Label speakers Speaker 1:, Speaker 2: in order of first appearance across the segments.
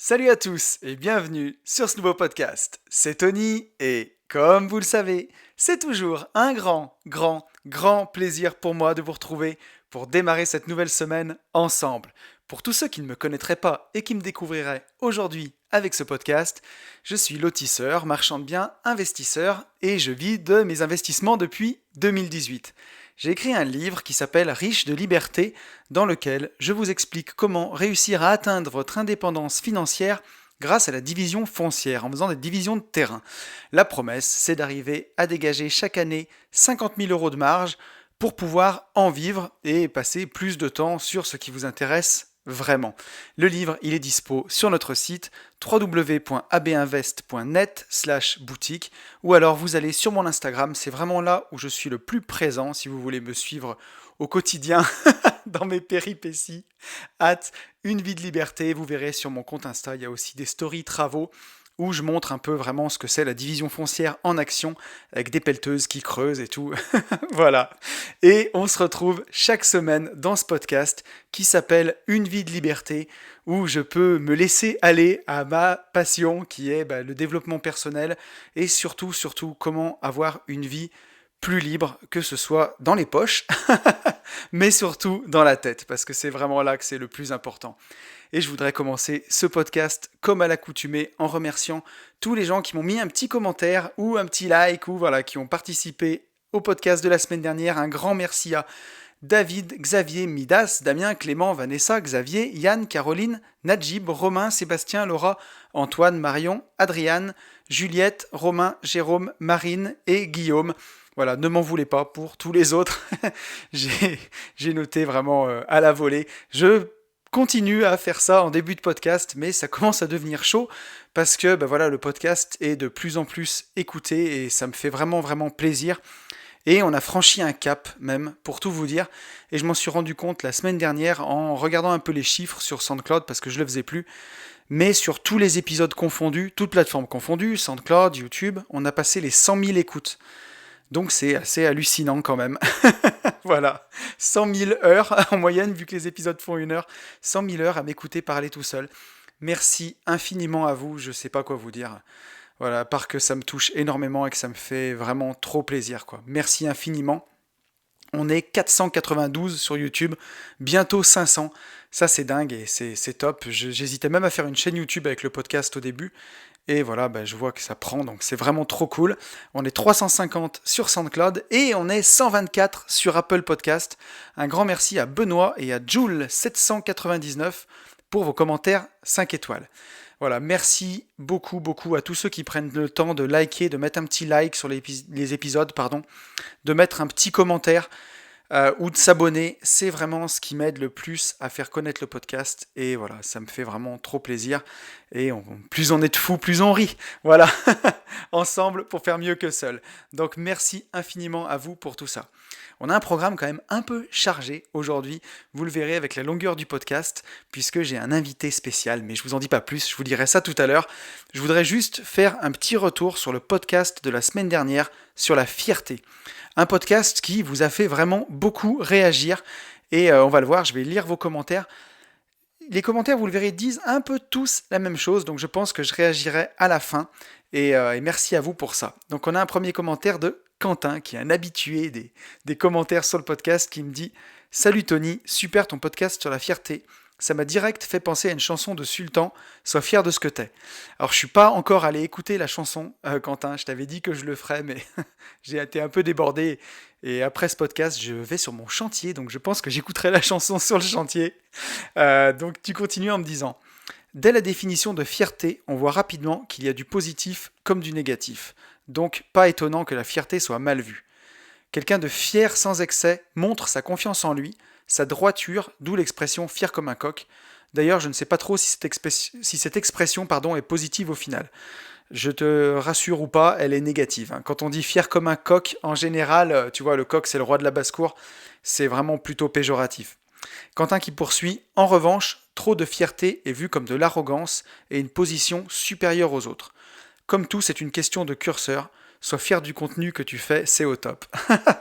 Speaker 1: Salut à tous et bienvenue sur ce nouveau podcast. C'est Tony et comme vous le savez, c'est toujours un grand plaisir pour moi de vous retrouver pour démarrer cette nouvelle semaine ensemble. Pour tous ceux qui ne me connaîtraient pas et qui me découvriraient aujourd'hui avec ce podcast, je suis lotisseur, marchand de biens, investisseur et je vis de mes investissements depuis 2018. J'ai écrit un livre qui s'appelle Riche de liberté, dans lequel je vous explique comment réussir à atteindre votre indépendance financière grâce à la division foncière, en faisant des divisions de terrain. La promesse, c'est d'arriver à dégager chaque année 50 000 euros de marge pour pouvoir en vivre et passer plus de temps sur ce qui vous intéresse vraiment. Le livre, il est dispo sur notre site www.abinvest.net/boutique ou alors vous allez sur mon Instagram, c'est vraiment là où je suis le plus présent si vous voulez me suivre au quotidien dans mes péripéties. Une vie de liberté, vous verrez sur mon compte Insta, il y a aussi des stories travaux où je montre un peu vraiment ce que c'est la division foncière en action, avec des pelleteuses qui creusent et tout. Voilà. Et on se retrouve chaque semaine dans ce podcast qui s'appelle Une vie de liberté, où je peux me laisser aller à ma passion qui est le développement personnel et surtout comment avoir une vie plus libre, que ce soit dans les poches, mais surtout dans la tête, parce que c'est vraiment là que c'est le plus important. Et je voudrais commencer ce podcast comme à l'accoutumée en remerciant tous les gens qui m'ont mis un petit commentaire ou un petit like ou voilà, qui ont participé au podcast de la semaine dernière. Un grand merci à David, Xavier, Midas, Damien, Clément, Vanessa, Xavier, Yann, Caroline, Najib, Romain, Sébastien, Laura, Antoine, Marion, Adriane, Juliette, Romain, Jérôme, Marine et Guillaume. Voilà, ne m'en voulez pas pour tous les autres. j'ai noté vraiment à la volée. Je continue à faire ça en début de podcast, mais ça commence à devenir chaud parce que voilà, le podcast est de plus en plus écouté et ça me fait vraiment plaisir. Et on a franchi un cap même, pour tout vous dire. Et je m'en suis rendu compte la semaine dernière en regardant un peu les chiffres sur SoundCloud parce que je le faisais plus. Mais sur tous les épisodes confondus, toutes plateformes confondues, SoundCloud, YouTube, on a passé les 100 000 écoutes. Donc c'est assez hallucinant quand même. Voilà, 100 000 heures en moyenne, vu que les épisodes font 1 heure, 100 000 heures à m'écouter parler tout seul. Merci infiniment à vous, je sais pas quoi vous dire. Voilà, à part que ça me touche énormément et que ça me fait vraiment trop plaisir, quoi. Merci infiniment. On est 492 sur YouTube, bientôt 500. Ça, c'est dingue et c'est top. J'hésitais même à faire une chaîne YouTube avec le podcast au début. Et voilà, je vois que ça prend, donc c'est vraiment trop cool. On est 350 sur SoundCloud et on est 124 sur Apple Podcast. Un grand merci à Benoît et à Joule799 pour vos commentaires 5 étoiles. Voilà, merci beaucoup à tous ceux qui prennent le temps de liker, de mettre un petit like sur les épisodes, de mettre un petit commentaire ou de s'abonner. C'est vraiment ce qui m'aide le plus à faire connaître le podcast. Et voilà, ça me fait vraiment trop plaisir. Et plus on est de fous, plus on rit. Voilà, ensemble pour faire mieux que seul. Donc merci infiniment à vous pour tout ça. On a un programme quand même un peu chargé aujourd'hui, vous le verrez avec la longueur du podcast, puisque j'ai un invité spécial, mais je vous en dis pas plus, je vous dirai ça tout à l'heure. Je voudrais juste faire un petit retour sur le podcast de la semaine dernière sur la fierté. Un podcast qui vous a fait vraiment beaucoup réagir, et on va le voir, je vais lire vos commentaires. Les commentaires, vous le verrez, disent un peu tous la même chose, donc je pense que je réagirai à la fin, et merci à vous pour ça. Donc on a un premier commentaire de Quentin, qui est un habitué des commentaires sur le podcast, qui me dit « Salut Tony, super ton podcast sur la fierté. Ça m'a direct fait penser à une chanson de Sultan, Sois fier de ce que t'es. » Alors je suis pas encore allé écouter la chanson, Quentin, je t'avais dit que je le ferais, mais j'ai été un peu débordé. Et après ce podcast, je vais sur mon chantier, donc je pense que j'écouterai la chanson sur le chantier. Donc tu continues en me disant « Dès la définition de fierté, on voit rapidement qu'il y a du positif comme du négatif. Donc pas étonnant que la fierté soit mal vue. Quelqu'un de fier sans excès montre sa confiance en lui, sa droiture, d'où l'expression fier comme un coq. D'ailleurs, je ne sais pas trop si cette expression est positive au final. Je te rassure ou pas, elle est négative. Quand on dit fier comme un coq, en général, tu vois, le coq c'est le roi de la basse-cour, c'est vraiment plutôt péjoratif. Quentin qui poursuit, en revanche, trop de fierté est vue comme de l'arrogance et une position supérieure aux autres. Comme tout, c'est une question de curseur. Sois fier du contenu que tu fais, c'est au top.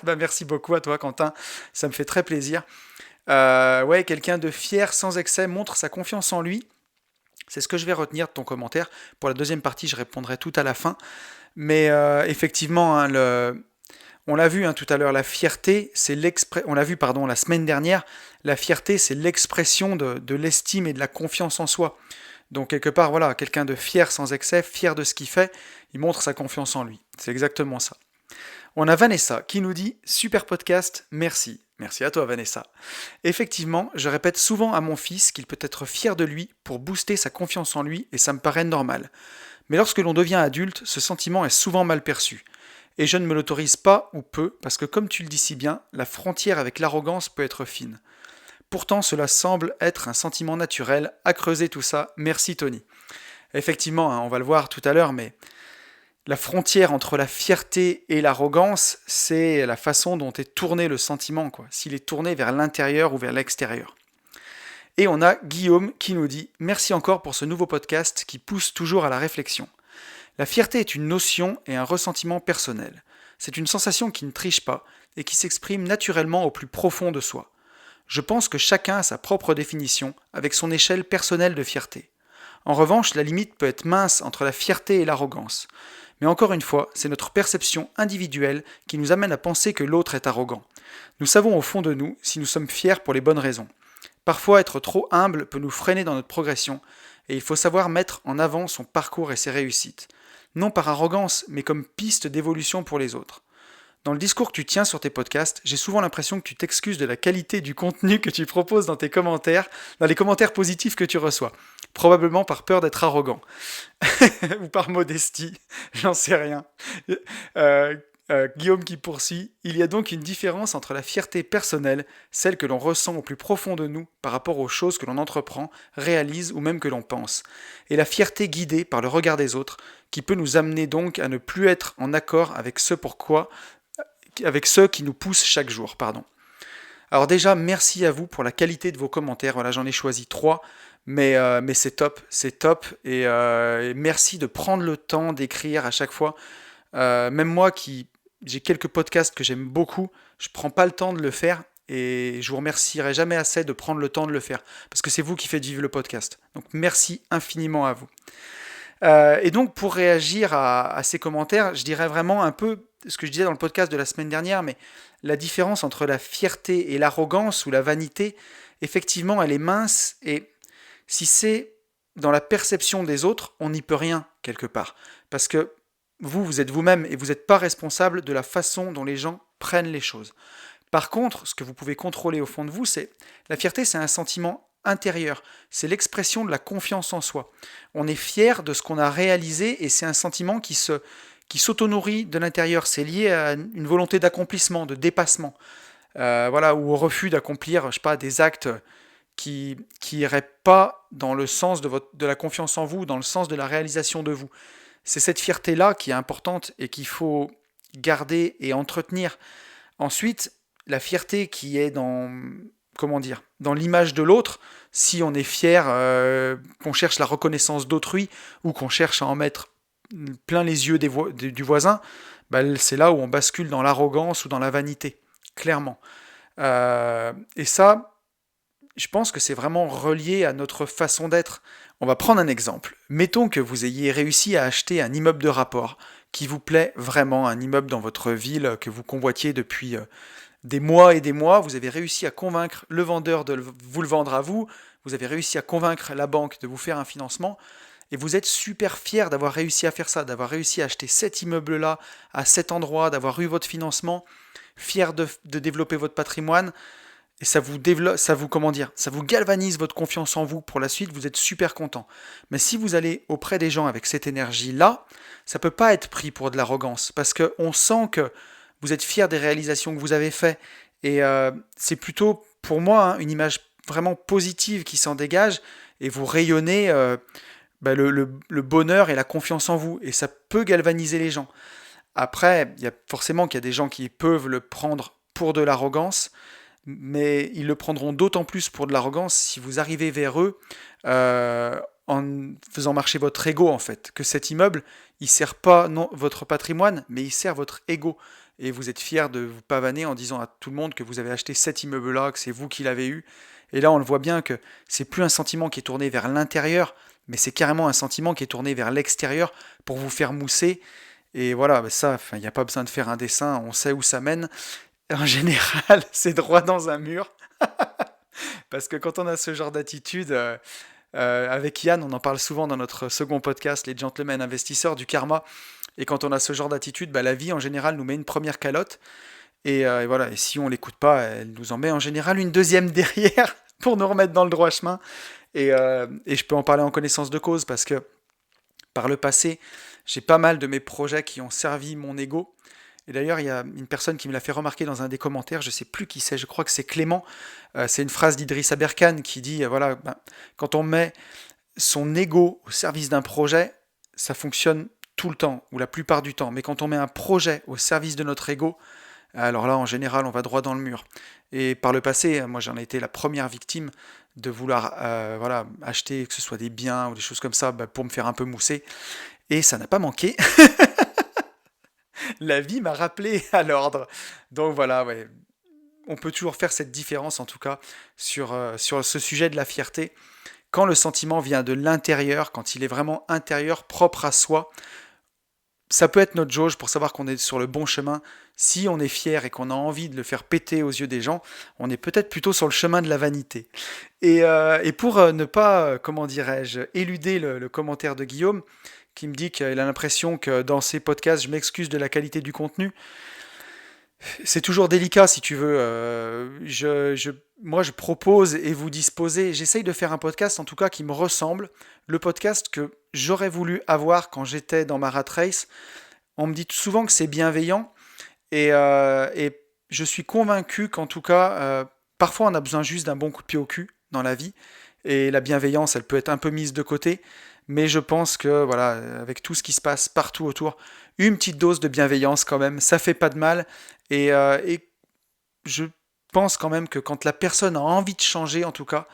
Speaker 1: Merci beaucoup à toi, Quentin. Ça me fait très plaisir. Ouais, quelqu'un de fier sans excès montre sa confiance en lui. C'est ce que je vais retenir de ton commentaire. Pour la deuxième partie, je répondrai tout à la fin. Mais effectivement, hein, on l'a vu, hein, tout à l'heure, la fierté, on l'a vu, pardon, la semaine dernière, la fierté, c'est l'expression de l'estime et de la confiance en soi. Donc quelque part, voilà, quelqu'un de fier sans excès, fier de ce qu'il fait, il montre sa confiance en lui. C'est exactement ça. On a Vanessa qui nous dit super podcast, merci. Merci à toi Vanessa. Effectivement, je répète souvent à mon fils qu'il peut être fier de lui pour booster sa confiance en lui et ça me paraît normal. Mais lorsque l'on devient adulte, ce sentiment est souvent mal perçu. Et je ne me l'autorise pas ou peu parce que comme tu le dis si bien, la frontière avec l'arrogance peut être fine. Pourtant, cela semble être un sentiment naturel. À creuser tout ça, merci Tony. Effectivement, hein, on va le voir tout à l'heure, mais la frontière entre la fierté et l'arrogance, c'est la façon dont est tourné le sentiment, quoi. S'il est tourné vers l'intérieur ou vers l'extérieur. Et on a Guillaume qui nous dit « Merci encore pour ce nouveau podcast qui pousse toujours à la réflexion. La fierté est une notion et un ressentiment personnel. C'est une sensation qui ne triche pas et qui s'exprime naturellement au plus profond de soi. Je pense que chacun a sa propre définition, avec son échelle personnelle de fierté. En revanche, la limite peut être mince entre la fierté et l'arrogance. Mais encore une fois, c'est notre perception individuelle qui nous amène à penser que l'autre est arrogant. Nous savons au fond de nous si nous sommes fiers pour les bonnes raisons. Parfois, être trop humble peut nous freiner dans notre progression, et il faut savoir mettre en avant son parcours et ses réussites. Non par arrogance, mais comme piste d'évolution pour les autres. Dans le discours que tu tiens sur tes podcasts, j'ai souvent l'impression que tu t'excuses de la qualité du contenu que tu proposes dans tes commentaires, dans les commentaires positifs que tu reçois. Probablement par peur d'être arrogant. Ou par modestie, j'en sais rien. Guillaume qui poursuit, il y a donc une différence entre la fierté personnelle, celle que l'on ressent au plus profond de nous par rapport aux choses que l'on entreprend, réalise ou même que l'on pense, et la fierté guidée par le regard des autres, qui peut nous amener donc à ne plus être en accord avec ceux qui nous poussent chaque jour. Alors déjà, merci à vous pour la qualité de vos commentaires. Voilà, j'en ai choisi 3, mais c'est top, et merci de prendre le temps d'écrire à chaque fois. Même moi j'ai quelques podcasts que j'aime beaucoup, je prends pas le temps de le faire, et je vous remercierai jamais assez de prendre le temps de le faire, parce que c'est vous qui faites vivre le podcast. Donc merci infiniment à vous. Et donc pour réagir à ces commentaires, je dirais vraiment un peu ce que je disais dans le podcast de la semaine dernière, mais la différence entre la fierté et l'arrogance ou la vanité, effectivement, elle est mince, et si c'est dans la perception des autres, on n'y peut rien quelque part. Parce que vous êtes vous-même et vous n'êtes pas responsable de la façon dont les gens prennent les choses. Par contre, ce que vous pouvez contrôler au fond de vous, c'est la fierté, c'est un sentiment intérieur, c'est l'expression de la confiance en soi. On est fier de ce qu'on a réalisé et c'est un sentiment qui s'auto-nourrit de l'intérieur. C'est lié à une volonté d'accomplissement, de dépassement, voilà, ou au refus d'accomplir, je sais pas, des actes qui iraient pas dans le sens de la confiance en vous, dans le sens de la réalisation de vous. C'est cette fierté-là qui est importante et qu'il faut garder et entretenir. Ensuite, la fierté qui est dans l'image de l'autre, si on est fier, qu'on cherche la reconnaissance d'autrui ou qu'on cherche à en mettre plein les yeux du voisin, bah, c'est là où on bascule dans l'arrogance ou dans la vanité, clairement. Et ça, je pense que c'est vraiment relié à notre façon d'être. On va prendre un exemple. Mettons que vous ayez réussi à acheter un immeuble de rapport qui vous plaît vraiment, un immeuble dans votre ville que vous convoitiez depuis des mois et des mois. Vous avez réussi à convaincre le vendeur de vous le vendre à vous. Vous avez réussi à convaincre la banque de vous faire un financement. Et vous êtes super fier d'avoir réussi à faire ça, d'avoir réussi à acheter cet immeuble-là, à cet endroit, d'avoir eu votre financement, fier de développer votre patrimoine. Et ça vous développe, ça vous galvanise votre confiance en vous pour la suite, vous êtes super content. Mais si vous allez auprès des gens avec cette énergie-là, ça peut pas être pris pour de l'arrogance, parce qu'on sent que vous êtes fier des réalisations que vous avez faites, et c'est plutôt, pour moi, hein, une image vraiment positive qui s'en dégage, et vous rayonnez le bonheur et la confiance en vous, et ça peut galvaniser les gens. Après, il y a forcément qu'il y a des gens qui peuvent le prendre pour de l'arrogance, mais ils le prendront d'autant plus pour de l'arrogance si vous arrivez vers eux en faisant marcher votre ego, en fait. Que cet immeuble, il sert pas votre patrimoine, mais il sert votre ego. Et vous êtes fier de vous pavaner en disant à tout le monde que vous avez acheté cet immeuble-là, que c'est vous qui l'avez eu. Et là, on le voit bien que c'est plus un sentiment qui est tourné vers l'intérieur, mais c'est carrément un sentiment qui est tourné vers l'extérieur pour vous faire mousser. Et voilà, bah ça, enfin, il n'y a pas besoin de faire un dessin, on sait où ça mène. En général, c'est droit dans un mur. Parce que quand on a ce genre d'attitude, avec Yann, on en parle souvent dans notre second podcast, les gentlemen investisseurs du karma. Et quand on a ce genre d'attitude, bah, la vie en général nous met une première calotte. Et voilà, et si on l'écoute pas, elle nous en met en général une deuxième derrière pour nous remettre dans le droit chemin. Et je peux en parler en connaissance de cause parce que par le passé, j'ai pas mal de mes projets qui ont servi mon ego. Et d'ailleurs, il y a une personne qui me l'a fait remarquer dans un des commentaires, je sais plus qui c'est, je crois que c'est Clément. C'est une phrase d'Idriss Aberkan qui dit, voilà, ben, quand on met son ego au service d'un projet, ça fonctionne tout le temps, ou la plupart du temps. Mais quand on met un projet au service de notre ego, alors là, en général, on va droit dans le mur. Et par le passé, moi, j'en ai été la première victime de vouloir voilà, acheter, que ce soit des biens ou des choses comme ça, bah, pour me faire un peu mousser. Et ça n'a pas manqué. La vie m'a rappelé à l'ordre. Donc voilà, ouais. On peut toujours faire cette différence, en tout cas, sur ce sujet de la fierté. Quand le sentiment vient de l'intérieur, quand il est vraiment intérieur, propre à soi, ça peut être notre jauge pour savoir qu'on est sur le bon chemin. Si on est fier et qu'on a envie de le faire péter aux yeux des gens, on est peut-être plutôt sur le chemin de la vanité. Et pour ne pas, comment dirais-je, éluder le commentaire de Guillaume, qui me dit qu'il a l'impression que dans ses podcasts, je m'excuse de la qualité du contenu, c'est toujours délicat si tu veux. Moi, je propose et vous disposez. J'essaye de faire un podcast, en tout cas, qui me ressemble. Le podcast que j'aurais voulu avoir quand j'étais dans ma rat race. On me dit souvent que c'est bienveillant. Et je suis convaincu qu'en tout cas, parfois on a besoin juste d'un bon coup de pied au cul dans la vie. Et la bienveillance, elle peut être un peu mise de côté. Mais je pense que, voilà, avec tout ce qui se passe partout autour, une petite dose de bienveillance quand même, ça fait pas de mal. Et je pense quand même que quand la personne a envie de changer, en tout cas,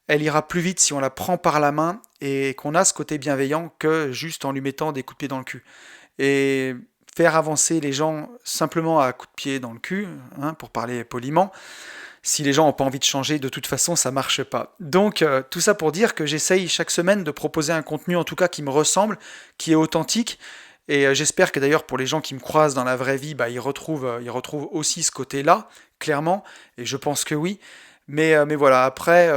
Speaker 1: elle ira plus vite si on la prend par la main et qu'on a ce côté bienveillant que juste en lui mettant des coups de pied dans le cul. Et faire avancer les gens simplement à coups de pied dans le cul, hein, pour parler poliment, si les gens n'ont pas envie de changer, de toute façon, ça marche pas. Donc, tout ça pour dire que j'essaye chaque semaine de proposer un contenu, en tout cas, qui me ressemble, qui est authentique. Et j'espère que d'ailleurs, pour les gens qui me croisent dans la vraie vie, bah, ils retrouvent aussi ce côté-là, clairement. Et je pense que oui. Mais voilà, après,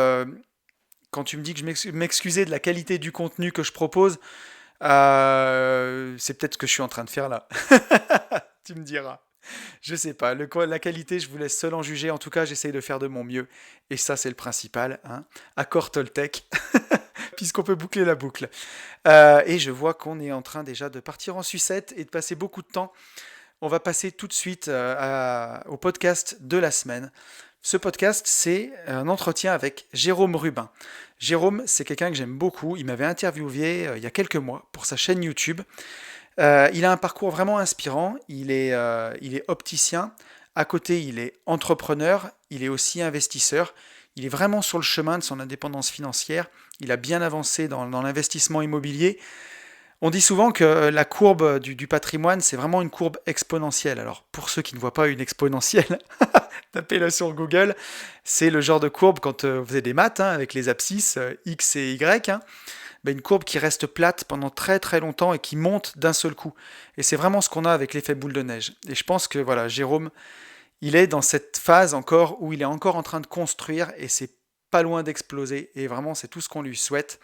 Speaker 1: quand tu me dis que je m'excusais de la qualité du contenu que je propose, c'est peut-être ce que je suis en train de faire là. Tu me diras. Je sais pas, la qualité, je vous laisse seul en juger. En tout cas, j'essaye de faire de mon mieux. Et ça, c'est le principal. Hein. Accord Toltec, puisqu'on peut boucler la boucle. Et je vois qu'on est en train déjà de partir en sucette et de passer beaucoup de temps. On va passer tout de suite au podcast de la semaine. Ce podcast, c'est un entretien avec Jérôme Rubin. Jérôme, c'est quelqu'un que j'aime beaucoup. Il m'avait interviewé il y a quelques mois pour sa chaîne YouTube. Il a un parcours vraiment inspirant. Il est opticien. À côté, il est entrepreneur. Il est aussi investisseur. Il est vraiment sur le chemin de son indépendance financière. Il a bien avancé dans l'investissement immobilier. On dit souvent que la courbe du patrimoine, c'est vraiment une courbe exponentielle. Alors, pour ceux qui ne voient pas une exponentielle, tapez-le sur Google. C'est le genre de courbe quand vous avez des maths, hein, avec les abscisses X et Y. Hein, ben, une courbe qui reste plate pendant très très longtemps et qui monte d'un seul coup. Et c'est vraiment ce qu'on a avec l'effet boule de neige. Et je pense que voilà, Jérôme, il est dans cette phase encore où il est encore en train de construire et c'est pas loin d'exploser. Et vraiment, c'est tout ce qu'on lui souhaite.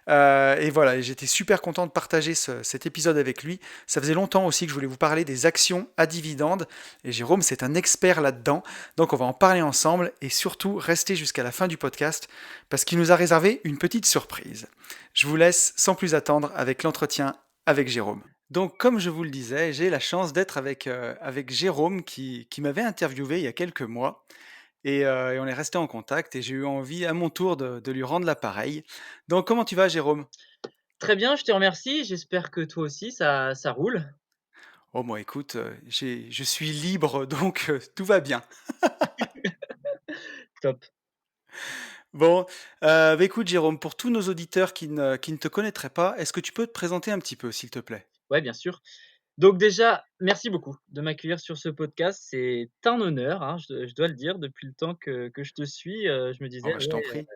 Speaker 1: Et voilà, et j'étais super content de partager cet épisode avec lui. Ça faisait longtemps aussi que je voulais vous parler des actions à dividendes. Et Jérôme, c'est un expert là-dedans. Donc on va en parler ensemble et surtout rester jusqu'à la fin du podcast parce qu'il nous a réservé une petite surprise. Je vous laisse sans plus attendre avec l'entretien avec Jérôme. Donc, comme je vous le disais, j'ai la chance d'être avec Jérôme qui m'avait interviewé il y a quelques mois. Et on est resté en contact et j'ai eu envie à mon tour de lui rendre l'appareil. Donc, comment tu vas, Jérôme?
Speaker 2: Très bien, je te remercie. J'espère que toi aussi ça roule.
Speaker 1: Oh, moi, écoute, je suis libre, donc tout va bien.
Speaker 2: Top.
Speaker 1: Bon, bah, écoute, Jérôme, pour tous nos auditeurs qui ne te connaîtraient pas, est-ce que tu peux te présenter un petit peu, s'il te plaît?
Speaker 2: Ouais, bien sûr. Donc déjà, merci beaucoup de m'accueillir sur ce podcast. C'est un honneur, hein, je dois le dire. Depuis le temps que je te suis, je me
Speaker 1: Oh,
Speaker 2: disais:
Speaker 1: bah, je t'en
Speaker 2: «Ouais,
Speaker 1: prie.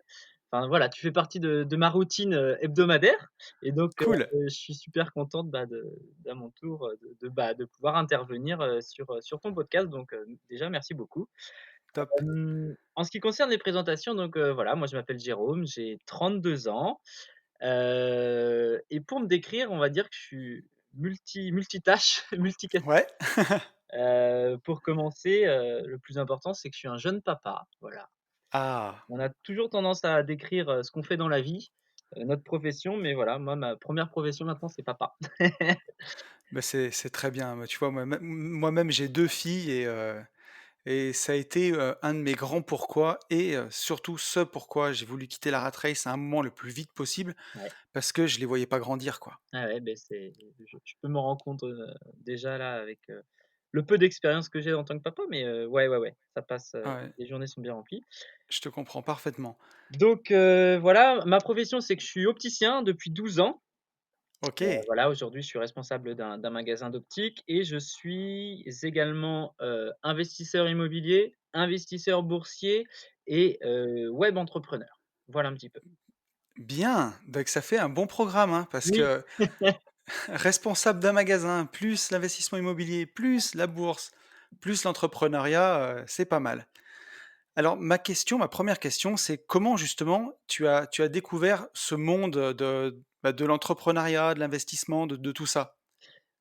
Speaker 2: enfin voilà, tu fais partie de ma routine, hebdomadaire et donc
Speaker 1: Cool,
Speaker 2: je suis super contente, bah, d'à mon tour, de pouvoir intervenir, sur ton podcast donc déjà merci beaucoup.
Speaker 1: top.
Speaker 2: En ce qui concerne les présentations donc voilà, moi je m'appelle Jérôme, j'ai 32 ans, et pour me décrire, on va dire que je suis multitâche, multicasquette.
Speaker 1: Ouais.
Speaker 2: Pour commencer, le plus important, c'est que je suis un jeune papa, voilà.
Speaker 1: Ah,
Speaker 2: On a toujours tendance à décrire, ce qu'on fait dans la vie, notre profession, mais voilà, moi, ma première profession maintenant, c'est papa.
Speaker 1: bah, c'est très bien. Bah, tu vois, moi-même, j'ai 2 filles et ça a été, un de mes grands pourquoi et surtout ce pourquoi j'ai voulu quitter la rat race à un moment le plus vite possible,
Speaker 2: Ouais,
Speaker 1: parce que je les voyais pas grandir, quoi.
Speaker 2: ah ouais, beh, c'est je peux m'en rendre compte, déjà là avec, le peu d'expérience que j'ai en tant que papa, mais ouais, ouais, ouais, ça passe,
Speaker 1: Ah ouais,
Speaker 2: les journées sont bien remplies.
Speaker 1: je te comprends parfaitement.
Speaker 2: Donc voilà, ma profession, c'est que je suis opticien depuis 12 ans.
Speaker 1: OK,
Speaker 2: Voilà, aujourd'hui, je suis responsable d'un magasin d'optique et je suis également, investisseur immobilier, investisseur boursier et web entrepreneur. Voilà un petit peu.
Speaker 1: bien, donc ça fait un bon programme, hein, parce
Speaker 2: Oui,
Speaker 1: que responsable d'un magasin, plus l'investissement immobilier, plus la bourse, plus l'entrepreneuriat, c'est pas mal. Alors ma première question, c'est comment justement tu as découvert ce monde, de l'entrepreneuriat, de l'investissement, de tout ça?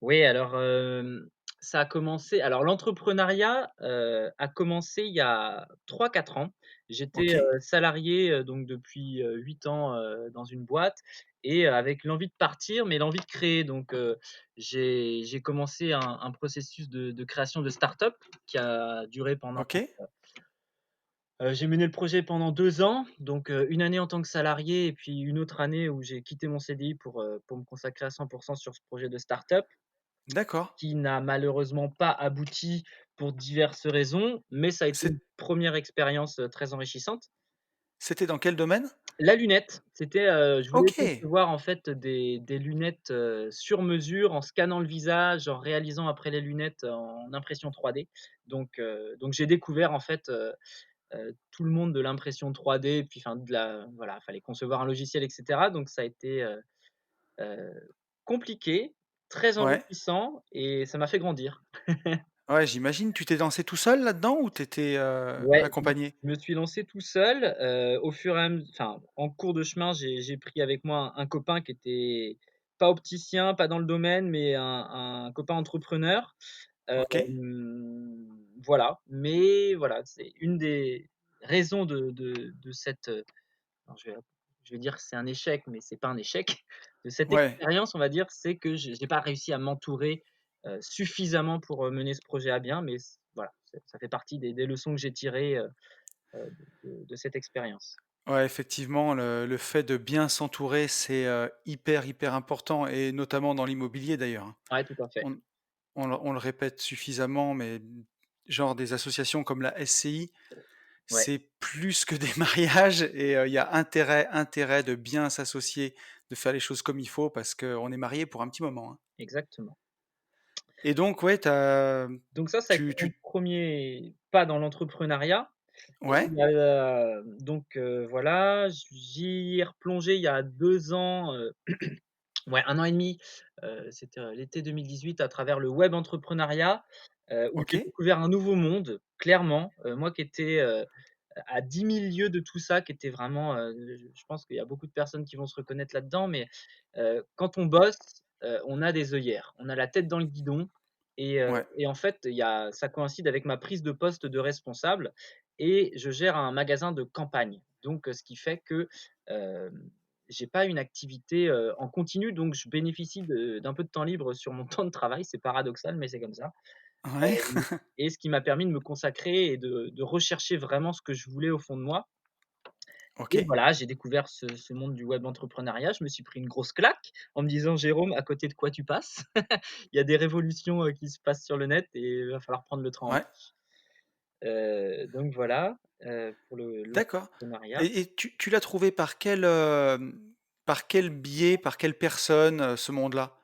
Speaker 2: oui, alors, ça a commencé alors l'entrepreneuriat, a commencé il y a 3 4 ans. J'étais,
Speaker 1: OK,
Speaker 2: salarié, donc depuis, 8 ans, dans une boîte et avec l'envie de partir, mais l'envie de créer. Donc, j'ai commencé un processus de création de start-up qui a duré pendant,
Speaker 1: OK,
Speaker 2: j'ai mené le projet pendant 2 ans, donc, 1 année en tant que salarié et puis une autre année où j'ai quitté mon CDI pour me consacrer à 100 sur ce projet de start-up.
Speaker 1: d'accord.
Speaker 2: Qui n'a malheureusement pas abouti pour diverses raisons, mais ça a été
Speaker 1: C'est
Speaker 2: une première expérience, très enrichissante.
Speaker 1: C'était dans quel domaine?
Speaker 2: La lunette, c'était, je voulais
Speaker 1: OK,
Speaker 2: concevoir en fait des lunettes, sur mesure en scannant le visage, en réalisant après les lunettes en impression 3D. Donc j'ai découvert en fait, tout le monde de l'impression 3D et puis enfin de la voilà, fallait concevoir un logiciel et cetera. Donc ça a été, heu, compliqué, très
Speaker 1: ouais,
Speaker 2: enrichissant et ça m'a fait grandir.
Speaker 1: ouais, j'imagine. Tu t'es lancé tout seul là-dedans ou tu étais,
Speaker 2: Ouais,
Speaker 1: accompagné?
Speaker 2: je me suis lancé tout seul, au fur et à mes enfin, en cours de chemin, j'ai pris avec moi un copain qui était pas opticien, pas dans le domaine, mais un copain entrepreneur.
Speaker 1: OK,
Speaker 2: Voilà, mais voilà, c'est une des raisons de cette, alors je vais dire que c'est un échec, mais c'est pas un échec, de cette
Speaker 1: ouais,
Speaker 2: expérience, on va dire, c'est que j'ai pas réussi à m'entourer, suffisamment pour, mener ce projet à bien, mais voilà, ça fait partie des leçons que j'ai tirées, de cette expérience.
Speaker 1: ouais, effectivement, le fait de bien s'entourer, c'est, hyper, hyper important et notamment dans l'immobilier d'ailleurs, hein.
Speaker 2: Ouais, tout à fait.
Speaker 1: On le répète suffisamment, mais genre des associations comme la SCI,
Speaker 2: Ouais,
Speaker 1: c'est plus que des mariages et il y a intérêt de bien s'associer, de faire les choses comme il faut parce qu'on est marié pour un petit moment, hein.
Speaker 2: exactement.
Speaker 1: Et donc ouais,
Speaker 2: Donc ça a été
Speaker 1: tu
Speaker 2: mon
Speaker 1: tu
Speaker 2: premier pas dans l'entrepreneuriat et
Speaker 1: ouais,
Speaker 2: donc voilà, j'y ai replongé il y a 2 ans, ouais, 1 an et demi, c'était, l'été 2018 à travers le web entrepreneuriat, où j'ai
Speaker 1: OK,
Speaker 2: découvert un nouveau monde, clairement. Moi qui étais, à 10 000 lieues de tout ça, qui était vraiment, je pense qu'il y a beaucoup de personnes qui vont se reconnaître là-dedans, mais quand on bosse, on a des œillères. On a la tête dans le guidon
Speaker 1: ouais,
Speaker 2: et en fait, il y a ça coïncide avec ma prise de poste de responsable et je gère un magasin de campagne. Donc ce qui fait que, hem, j'ai pas une activité, en continu, donc je bénéficie d'un peu de temps libre sur mon temps de travail. C'est paradoxal, mais c'est comme ça.
Speaker 1: ouais,
Speaker 2: Et ce qui m'a permis de me consacrer et de rechercher vraiment ce que je voulais au fond de moi et
Speaker 1: OK,
Speaker 2: voilà, j'ai découvert ce monde du web entrepreneuriat. Je me suis pris une grosse claque en me disant: «Jérôme, à côté de quoi tu passes? Il y a des révolutions, qui se passent sur le net et il va falloir prendre le train en
Speaker 1: ouais,
Speaker 2: marche». Donc voilà, pour
Speaker 1: d'accord.
Speaker 2: l'entrepreneuriat.
Speaker 1: Et tu l'as trouvé par quel biais, par quelle personne, ce monde-là?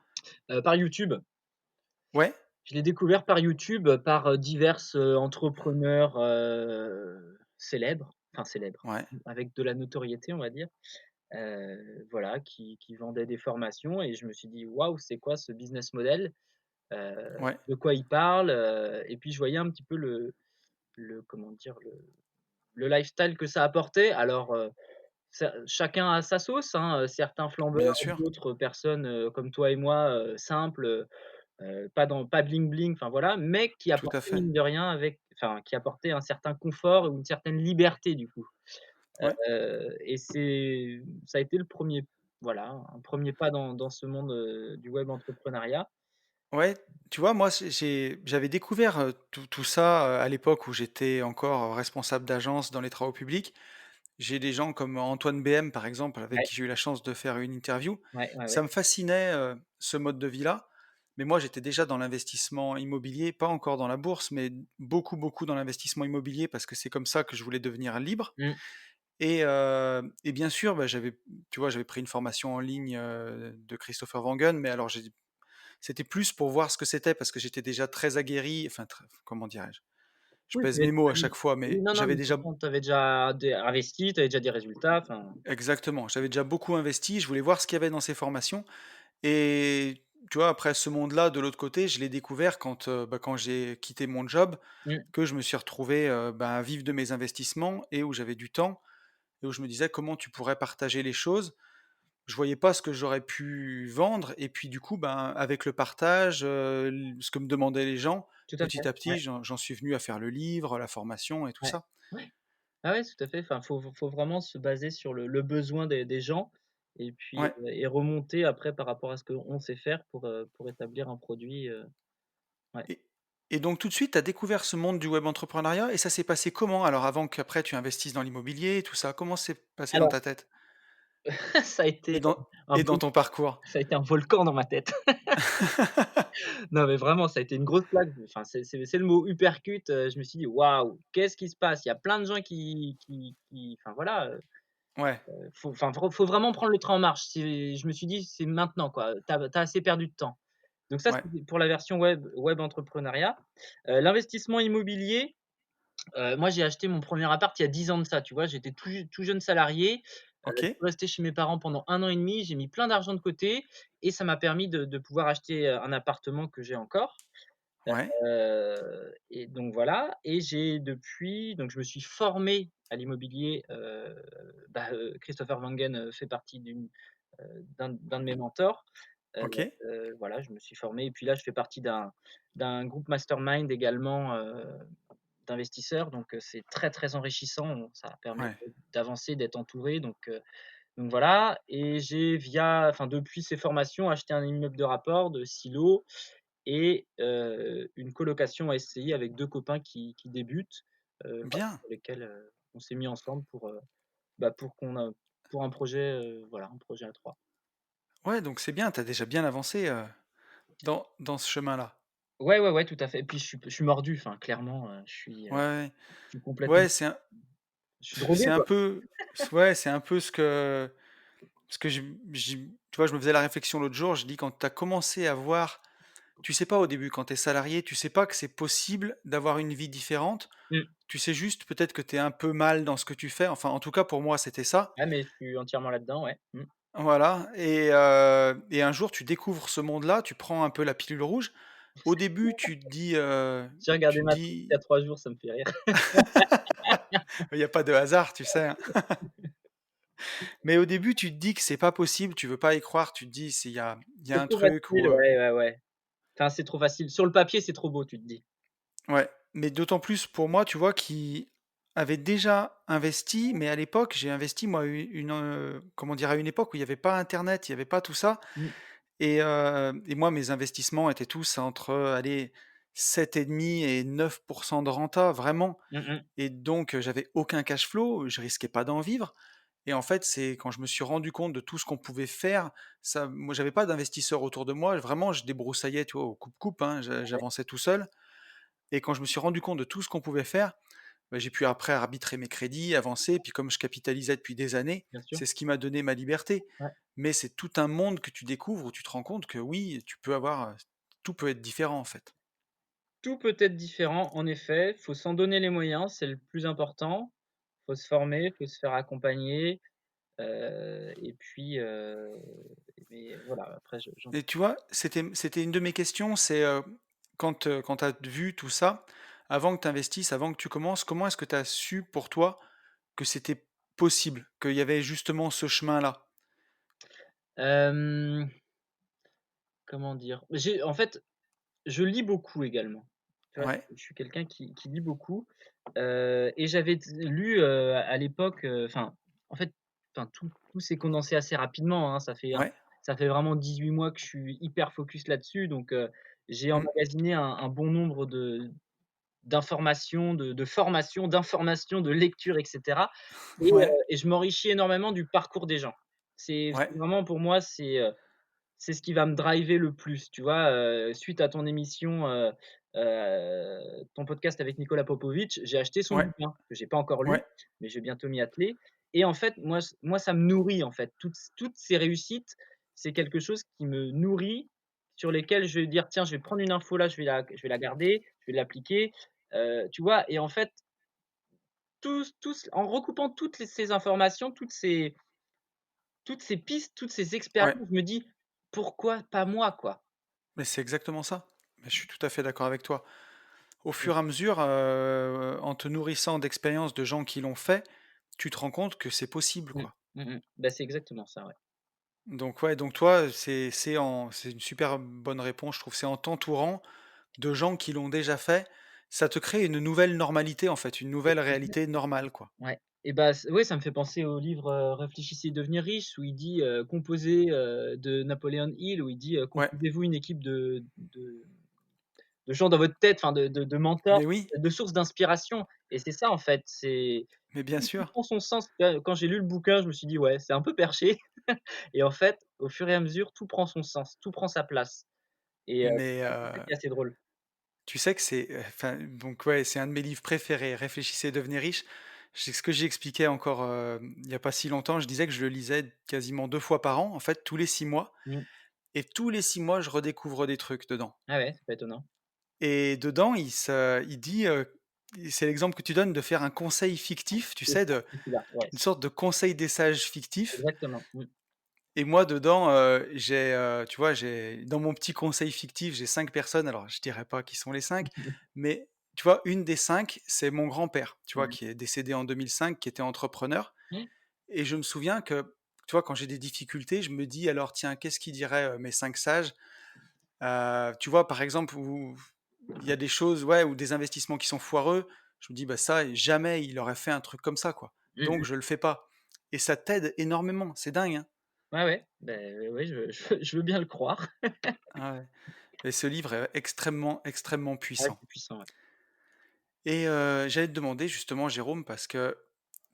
Speaker 2: Par YouTube.
Speaker 1: Ouais?
Speaker 2: Je l'ai découvert par YouTube, par, diverses, entrepreneurs, célèbres. enfin célèbres,
Speaker 1: ouais,
Speaker 2: avec de la notoriété, on va dire, voilà, qui vendaient des formations et je me suis dit: «Waouh, c'est quoi ce business model?
Speaker 1: ouais,
Speaker 2: De quoi il parle?» Et puis je voyais un petit peu comment dire? Le lifestyle que ça apportait. Alors, chacun a sa sauce, hein, certains flambeurs,
Speaker 1: bien sûr,
Speaker 2: d'autres personnes, comme toi et moi, simples, pas bling bling, enfin voilà, mais qui
Speaker 1: tout à
Speaker 2: apportaient
Speaker 1: fait.
Speaker 2: mine de rien qui apportaient un certain confort ou une certaine liberté du coup.
Speaker 1: Ouais,
Speaker 2: Et ça a été le premier, voilà, un premier pas dans ce monde, du web entrepreneuriat.
Speaker 1: ouais, tu vois, moi, j'avais découvert, tout ça, à l'époque où j'étais encore responsable d'agence dans les travaux publics. J'ai des gens comme Antoine BM, par exemple, avec
Speaker 2: Ouais,
Speaker 1: qui j'ai eu la chance de faire une interview.
Speaker 2: ouais, ouais, ouais.
Speaker 1: Ça me fascinait, ce mode de vie-là, mais moi, j'étais déjà dans l'investissement immobilier, pas encore dans la bourse, mais beaucoup, beaucoup dans l'investissement immobilier parce que c'est comme ça que je voulais devenir libre
Speaker 2: Mmh,
Speaker 1: et bien sûr, bah, tu vois, j'avais pris une formation en ligne, de Christopher Wangen, mais alors c'était plus pour voir ce que c'était parce que j'étais déjà très aguerri, enfin, comment dirais-je? Je
Speaker 2: oui,
Speaker 1: pèse mes mots à chaque fois,
Speaker 2: oui,
Speaker 1: mais
Speaker 2: non, non, mais
Speaker 1: j'avais
Speaker 2: de toute
Speaker 1: déjà
Speaker 2: façon, tu avais déjà investi, tu avais déjà des résultats, enfin,
Speaker 1: exactement, j'avais déjà beaucoup investi, je voulais voir ce qu'il y avait dans ces formations et tu vois, après ce monde-là, de l'autre côté, je l'ai découvert quand, bah, quand j'ai quitté mon job,
Speaker 2: mmh,
Speaker 1: que je me suis retrouvé, ben, à vivre de mes investissements et où j'avais du temps et où je me disais: «Comment tu pourrais partager les choses?» Je voyais pas ce que j'aurais pu vendre et puis du coup, ben, avec le partage, l ce que me demandaient les gens,
Speaker 2: tout à fait,
Speaker 1: petit à
Speaker 2: ouais,
Speaker 1: petit, j'en suis venu à faire le livre, la formation et tout
Speaker 2: ouais,
Speaker 1: ça.
Speaker 2: ouais. Ah ouais, tout à fait, enfin, faut vraiment se baser sur le besoin des gens et puis,
Speaker 1: Ouais
Speaker 2: et remonter après par rapport à ce qu'on sait faire pour établir un produit, ouais.
Speaker 1: et et donc tout de suite, tu as découvert ce monde du web entrepreneuriat et ça s'est passé comment? Alors avant qu'après tu investisses dans l'immobilier et tout ça, comment c'est passé dans
Speaker 2: Alors
Speaker 1: ta tête?
Speaker 2: ça a été
Speaker 1: Et dans
Speaker 2: un
Speaker 1: et dans
Speaker 2: vol
Speaker 1: ton parcours?
Speaker 2: ça a été un volcan dans ma tête. Non, mais vraiment, ça a été une grosse claque. Enfin, c'est le mot uppercut, je me suis dit: «Waouh, qu'est-ce qui se passe?» Il y a plein de gens enfin voilà,
Speaker 1: Ouais,
Speaker 2: faut vraiment prendre le train en marche. Je me suis dit: «C'est maintenant quoi, tu as assez perdu de temps». Donc ça,
Speaker 1: ouais,
Speaker 2: c'était pour la version web entrepreneuriat. L'investissement immobilier, moi j'ai acheté mon premier appart il y a 10 ans de ça, tu vois? J'étais tout jeune salarié, je
Speaker 1: OK,
Speaker 2: suis resté chez mes parents pendant 1 an et demi, j'ai mis plein d'argent de côté et ça m'a permis de pouvoir acheter, un appartement que j'ai encore.
Speaker 1: ouais,
Speaker 2: Et donc voilà, et j'ai depuis donc je me suis formé à l'immobilier, Christopher Wangen, fait partie d'un de mes mentors. Heu
Speaker 1: OK,
Speaker 2: voilà, je me suis formé et puis là, je fais partie d'un groupe mastermind également, d'investisseurs, donc c'est très, très enrichissant. Ça permet
Speaker 1: ouais,
Speaker 2: d'avancer, d'être entouré, donc voilà, et j'ai depuis ces formations, acheté un immeuble de rapport de silo et une colocation SCI avec 2 copains qui débutent, voilà,
Speaker 1: bien.
Speaker 2: pour lesquels, on s'est mis ensemble bah, pour un projet, voilà, un projet à 3.
Speaker 1: Ouais, donc c'est bien, tu as déjà bien avancé, dans ce chemin-là.
Speaker 2: Ouais, ouais, ouais, tout à fait, et puis je suis mordu, enfin clairement,
Speaker 1: Ouais, ouais.
Speaker 2: je suis complètement
Speaker 1: Ouais,
Speaker 2: je suis drogué,
Speaker 1: c'est un
Speaker 2: quoi.
Speaker 1: peu ouais, c'est un peu ce que tu vois, je me faisais la réflexion l'autre jour, je dis quand tu as commencé à voir tu sais pas au début quand tu es salarié, tu sais pas que c'est possible d'avoir une vie différente.
Speaker 2: Mmh.
Speaker 1: Tu sais juste peut-être que tu es un peu mal dans ce que tu fais, enfin en tout cas pour moi c'était ça.
Speaker 2: Ouais, mais je suis entièrement là-dedans, ouais. Mmh.
Speaker 1: Voilà et un jour tu découvres ce monde-là, tu prends un peu la pilule rouge. Au début
Speaker 2: J'ai regardé
Speaker 1: tu te
Speaker 2: Matrix il y a
Speaker 1: dis
Speaker 2: 3 jours, ça me fait rire.
Speaker 1: il y a pas de hasard, tu sais, hein. Mais au début tu te dis que c'est pas possible, tu veux pas y croire, tu te dis: «C'est il y a
Speaker 2: C'est
Speaker 1: un
Speaker 2: trop
Speaker 1: truc
Speaker 2: facile,
Speaker 1: où,
Speaker 2: ouais, ouais, ouais. Enfin, c'est trop facile. Sur le papier, c'est trop beau, tu te dis.
Speaker 1: ouais, mais d'autant plus pour moi, tu vois, qui avait déjà investi, mais à l'époque, j'ai investi moi comment dire? À une époque où il y avait pas internet, il y avait pas tout ça
Speaker 2: Mmh.
Speaker 1: et moi mes investissements étaient tous entre, allez 7,5 et 9 de renta, vraiment
Speaker 2: Mmh mh.
Speaker 1: et donc j'avais aucun cash flow, je risquais pas d'en vivre et en fait, c'est quand je me suis rendu compte de tout ce qu'on pouvait faire, ça moi j'avais pas d'investisseurs autour de moi, vraiment je débroussaillais, tu vois, au coupe-coupe, hein, j'avançais tout seul et quand je me suis rendu compte de tout ce qu'on pouvait faire, bah, j'ai pu après arbitrer mes crédits, avancer et puis comme je capitalisais depuis des années,
Speaker 2: Bien sûr.
Speaker 1: c'est ce qui m'a donné ma liberté.
Speaker 2: Ouais.
Speaker 1: Mais c'est tout un monde que tu découvres où tu te rends compte que oui, tu peux avoir, tout peut être différent en fait.
Speaker 2: Tout peut être différent, en effet. Faut s'en donner les moyens, c'est le plus important. faut se former, faut se faire accompagner, et puis, mais voilà, après j'en
Speaker 1: Et tu vois, c'était une de mes questions, c'est, quand tu as vu tout ça, avant que tu investisses, avant que tu commences, comment est-ce que tu as su pour toi que c'était possible? Qu'il y avait justement ce chemin-là?
Speaker 2: hem, comment dire? J'ai en fait, je lis beaucoup également. Tu vois?
Speaker 1: Ouais,
Speaker 2: Je suis quelqu'un qui lit beaucoup, et j'avais lu, à l'époque, enfin, en fait, enfin, tout s'est condensé assez rapidement, hein.
Speaker 1: ouais,
Speaker 2: Ça fait vraiment 18 mois que je suis hyper focus là-dessus, donc j'ai
Speaker 1: mmh,
Speaker 2: emmagasiné un bon nombre d'informations, de formations, d'informations, de lectures et cetera,
Speaker 1: ouais,
Speaker 2: et je m'enrichis énormément du parcours des gens.
Speaker 1: ouais,
Speaker 2: C'est vraiment pour moi, c'est ce qui va me driver le plus, tu vois? Suite à ton émission, ton podcast avec Nicolas Popovic, j'ai acheté son
Speaker 1: ouais,
Speaker 2: bouquin, que j'ai pas encore lu,
Speaker 1: ouais,
Speaker 2: mais je vais bientôt m'y atteler, et en fait, moi ça me nourrit, en fait. Toutes ces réussites, c'est quelque chose qui me nourrit, sur lesquelles je vais dire: «Tiens, je vais prendre une info là, je vais la garder, je vais l'appliquer», tu vois? Et en fait, tous en recoupant ces informations, toutes ces pistes, toutes ces expériences,
Speaker 1: ouais,
Speaker 2: je me dis: «Pourquoi pas moi, quoi?»
Speaker 1: mais c'est exactement ça. Mais je suis tout à fait d'accord avec toi. Au
Speaker 2: Mmh,
Speaker 1: fur et à mesure, en te nourrissant d'expériences de gens qui l'ont fait, tu te rends compte que c'est possible,
Speaker 2: mmh,
Speaker 1: quoi.
Speaker 2: bah, c'est exactement ça, ouais.
Speaker 1: Donc ouais, donc toi, c'est une super bonne réponse, je trouve. C'est en t'entourant de gens qui l'ont déjà fait, ça te crée une nouvelle normalité, en fait, une nouvelle réalité normale, quoi.
Speaker 2: Ouais, et bah, ouais, ça me fait penser au livre, Réfléchissez et devenir riche, où il dit, composez, de Napoléon Hill, où il dit,
Speaker 1: Ouais,
Speaker 2: «Composez-vous une équipe de gens dans votre tête, enfin de mentors,
Speaker 1: mais oui,
Speaker 2: de sources d'inspiration», et c'est ça, en fait, c'est
Speaker 1: mais bien
Speaker 2: tout
Speaker 1: sûr.
Speaker 2: prend son sens. Quand j'ai lu le bouquin, je me suis dit: «Ouais, c'est un peu perché», et en fait, au fur et à mesure, tout prend son sens, tout prend sa place, et
Speaker 1: Mais
Speaker 2: c'est ça qui est assez drôle.
Speaker 1: tu sais que c'est, enfin, donc ouais, c'est un de mes livres préférés, Réfléchissez et devenez riche. C'est ce que j'expliquais encore, il y a pas si longtemps, je disais que je le lisais quasiment 2 fois par an, en fait, tous les 6 mois,
Speaker 2: Mmh.
Speaker 1: et tous les 6 mois, je redécouvre des trucs dedans.
Speaker 2: Ah ouais, c'est pas étonnant.
Speaker 1: Et dedans, il dit, c'est l'exemple que tu donnes de faire un conseil fictif, tu
Speaker 2: C'est
Speaker 1: sais,
Speaker 2: ça,
Speaker 1: de
Speaker 2: c'est celui-là, ouais,
Speaker 1: une sorte de conseil des sages fictif.
Speaker 2: exactement.
Speaker 1: Et moi dedans, j'ai, tu vois, j'ai dans mon petit conseil fictif, j'ai 5 personnes, alors je dirais pas qui sont les 5, mais tu vois, une des 5, c'est mon grand-père, tu vois,
Speaker 2: Mmh.
Speaker 1: qui est décédé en 2005, qui était entrepreneur.
Speaker 2: Mmh.
Speaker 1: Et je me souviens que, tu vois, quand j'ai des difficultés, je me dis: «Alors tiens, qu'est-ce qu'ils diraient, mes 5 sages?» Tu vois, par exemple, où il y a des choses, ouais, ou des investissements qui sont foireux, je me dis: «Bah, ça, jamais il aurait fait un truc comme ça, quoi.
Speaker 2: Mmh
Speaker 1: Donc
Speaker 2: mh.
Speaker 1: je le fais pas». Et ça t'aide énormément, c'est dingue, hein?
Speaker 2: Ouais, ouais, beh, oui, je veux bien le croire.
Speaker 1: Ah ouais. Et ce livre est extrêmement, extrêmement
Speaker 2: Ouais,
Speaker 1: puissant.
Speaker 2: c'est puissant, ouais.
Speaker 1: Et j'allais te demander justement, Jérôme, parce que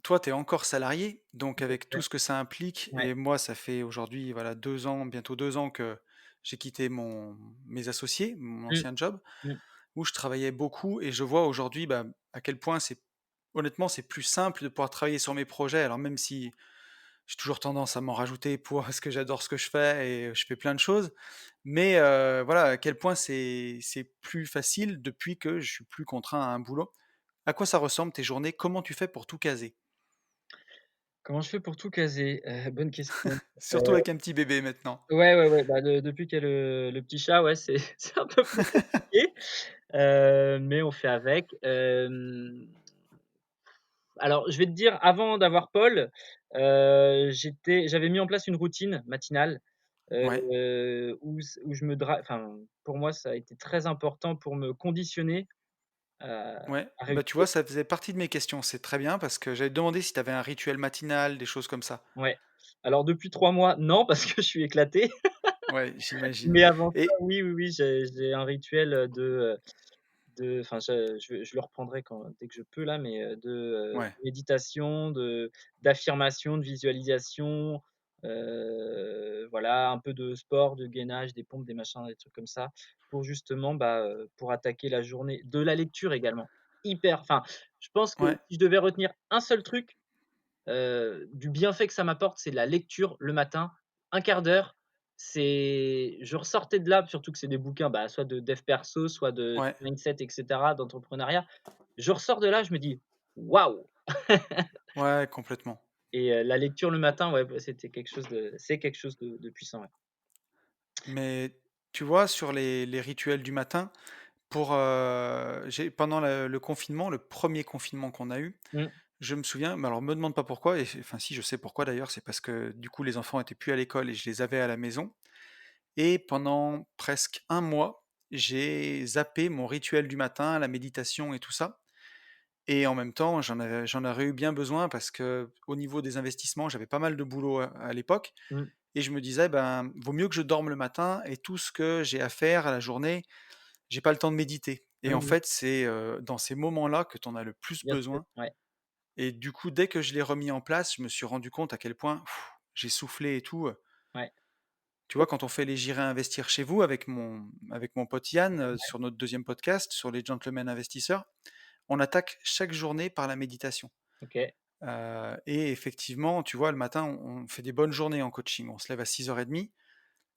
Speaker 1: toi, tu es encore salarié, donc
Speaker 2: Tout à
Speaker 1: avec tout
Speaker 2: fait.
Speaker 1: ce que ça implique,
Speaker 2: Ouais.
Speaker 1: et moi, ça fait aujourd'hui, voilà, 2 ans, bientôt 2 ans que j'ai quitté mes associés, mon
Speaker 2: Mmh.
Speaker 1: ancien job,
Speaker 2: Mmh.
Speaker 1: où je travaillais beaucoup, et je vois aujourd'hui, bah, à quel point honnêtement, c'est plus simple de pouvoir travailler sur mes projets. Alors même si j'ai toujours tendance à m'en rajouter pour parce que j'adore ce que je fais et je fais plein de choses. Mais voilà, à quel point c'est plus facile depuis que je suis plus contraint à un boulot. À quoi ça ressemble tes journées? Comment tu fais pour tout caser?
Speaker 2: Comment je fais pour tout caser? Bonne question.
Speaker 1: Surtout avec un petit bébé maintenant.
Speaker 2: Ouais, ouais, ouais, bah, depuis qu'il y a le petit chat, ouais, c'est c'est un peu plus compliqué, mais on fait avec. Alors je vais te dire, avant d'avoir Paul, j'avais mis en place une routine matinale,
Speaker 1: Ouais,
Speaker 2: où je me dra enfin, pour moi, ça a été très important pour me conditionner
Speaker 1: ouais.
Speaker 2: à
Speaker 1: Bah, tu
Speaker 2: réussir.
Speaker 1: vois, ça faisait partie de mes questions. C'est très bien parce que j'allais te demander si tu avais un rituel matinal, des choses comme ça.
Speaker 2: Ouais. Alors depuis 3 mois, non, parce que je suis éclaté.
Speaker 1: Ouais, j'imagine.
Speaker 2: Mais avant ça,
Speaker 1: Et
Speaker 2: oui, oui, oui, j'ai un rituel, enfin, je le reprendrai dès que je peux là, mais
Speaker 1: ouais,
Speaker 2: méditation, d'affirmation, de visualisation, voilà, un peu de sport, de gainage, des pompes, des machins, des trucs comme ça, pour justement, bah, pour attaquer la journée. De la lecture également, enfin, je pense que
Speaker 1: ouais,
Speaker 2: si je devais retenir un seul truc, du bienfait que ça m'apporte, c'est de la lecture le matin, un quart d'heure. Je ressortais de là, surtout que c'est des bouquins, bah, soit de dev perso, soit de
Speaker 1: ouais.
Speaker 2: mindset et cetera, d'entrepreneuriat. Je ressors de là, je me dis: «Waouh!»
Speaker 1: Ouais, complètement.
Speaker 2: Et la lecture le matin, ouais, bah, c'est quelque chose de puissant, ouais.
Speaker 1: Mais tu vois, sur les rituels du matin, j'ai pendant le confinement, le premier confinement qu'on a eu,
Speaker 2: Mmh,
Speaker 1: je me souviens, mais alors me demande pas pourquoi et enfin si, je sais pourquoi d'ailleurs, c'est parce que du coup les enfants étaient plus à l'école et je les avais à la maison et pendant presque un mois, j'ai zappé mon rituel du matin, la méditation et tout ça et en même temps, j'en aurais eu bien besoin parce que au niveau des investissements, j'avais pas mal de boulot à l'époque
Speaker 2: mmh.
Speaker 1: et je me disais: «Ben, vaut mieux que je dorme le matin et tout ce que j'ai à faire à la journée, j'ai pas le temps de méditer» et
Speaker 2: Mmh
Speaker 1: en
Speaker 2: mh.
Speaker 1: fait, c'est, dans ces moments-là que tu en as le plus
Speaker 2: Bien sûr,
Speaker 1: besoin
Speaker 2: ouais,
Speaker 1: et du coup, dès que je l'ai remis en place, je me suis rendu compte à quel point j'ai soufflé et tout.
Speaker 2: ouais,
Speaker 1: Tu vois, quand on fait les J'irai investir chez vous avec mon pote Yann, sur notre deuxième podcast, sur les gentlemen investisseurs, on attaque chaque journée par la méditation.
Speaker 2: OK.
Speaker 1: Et effectivement, tu vois, le matin, on fait des bonnes journées en coaching. On se lève à 6h30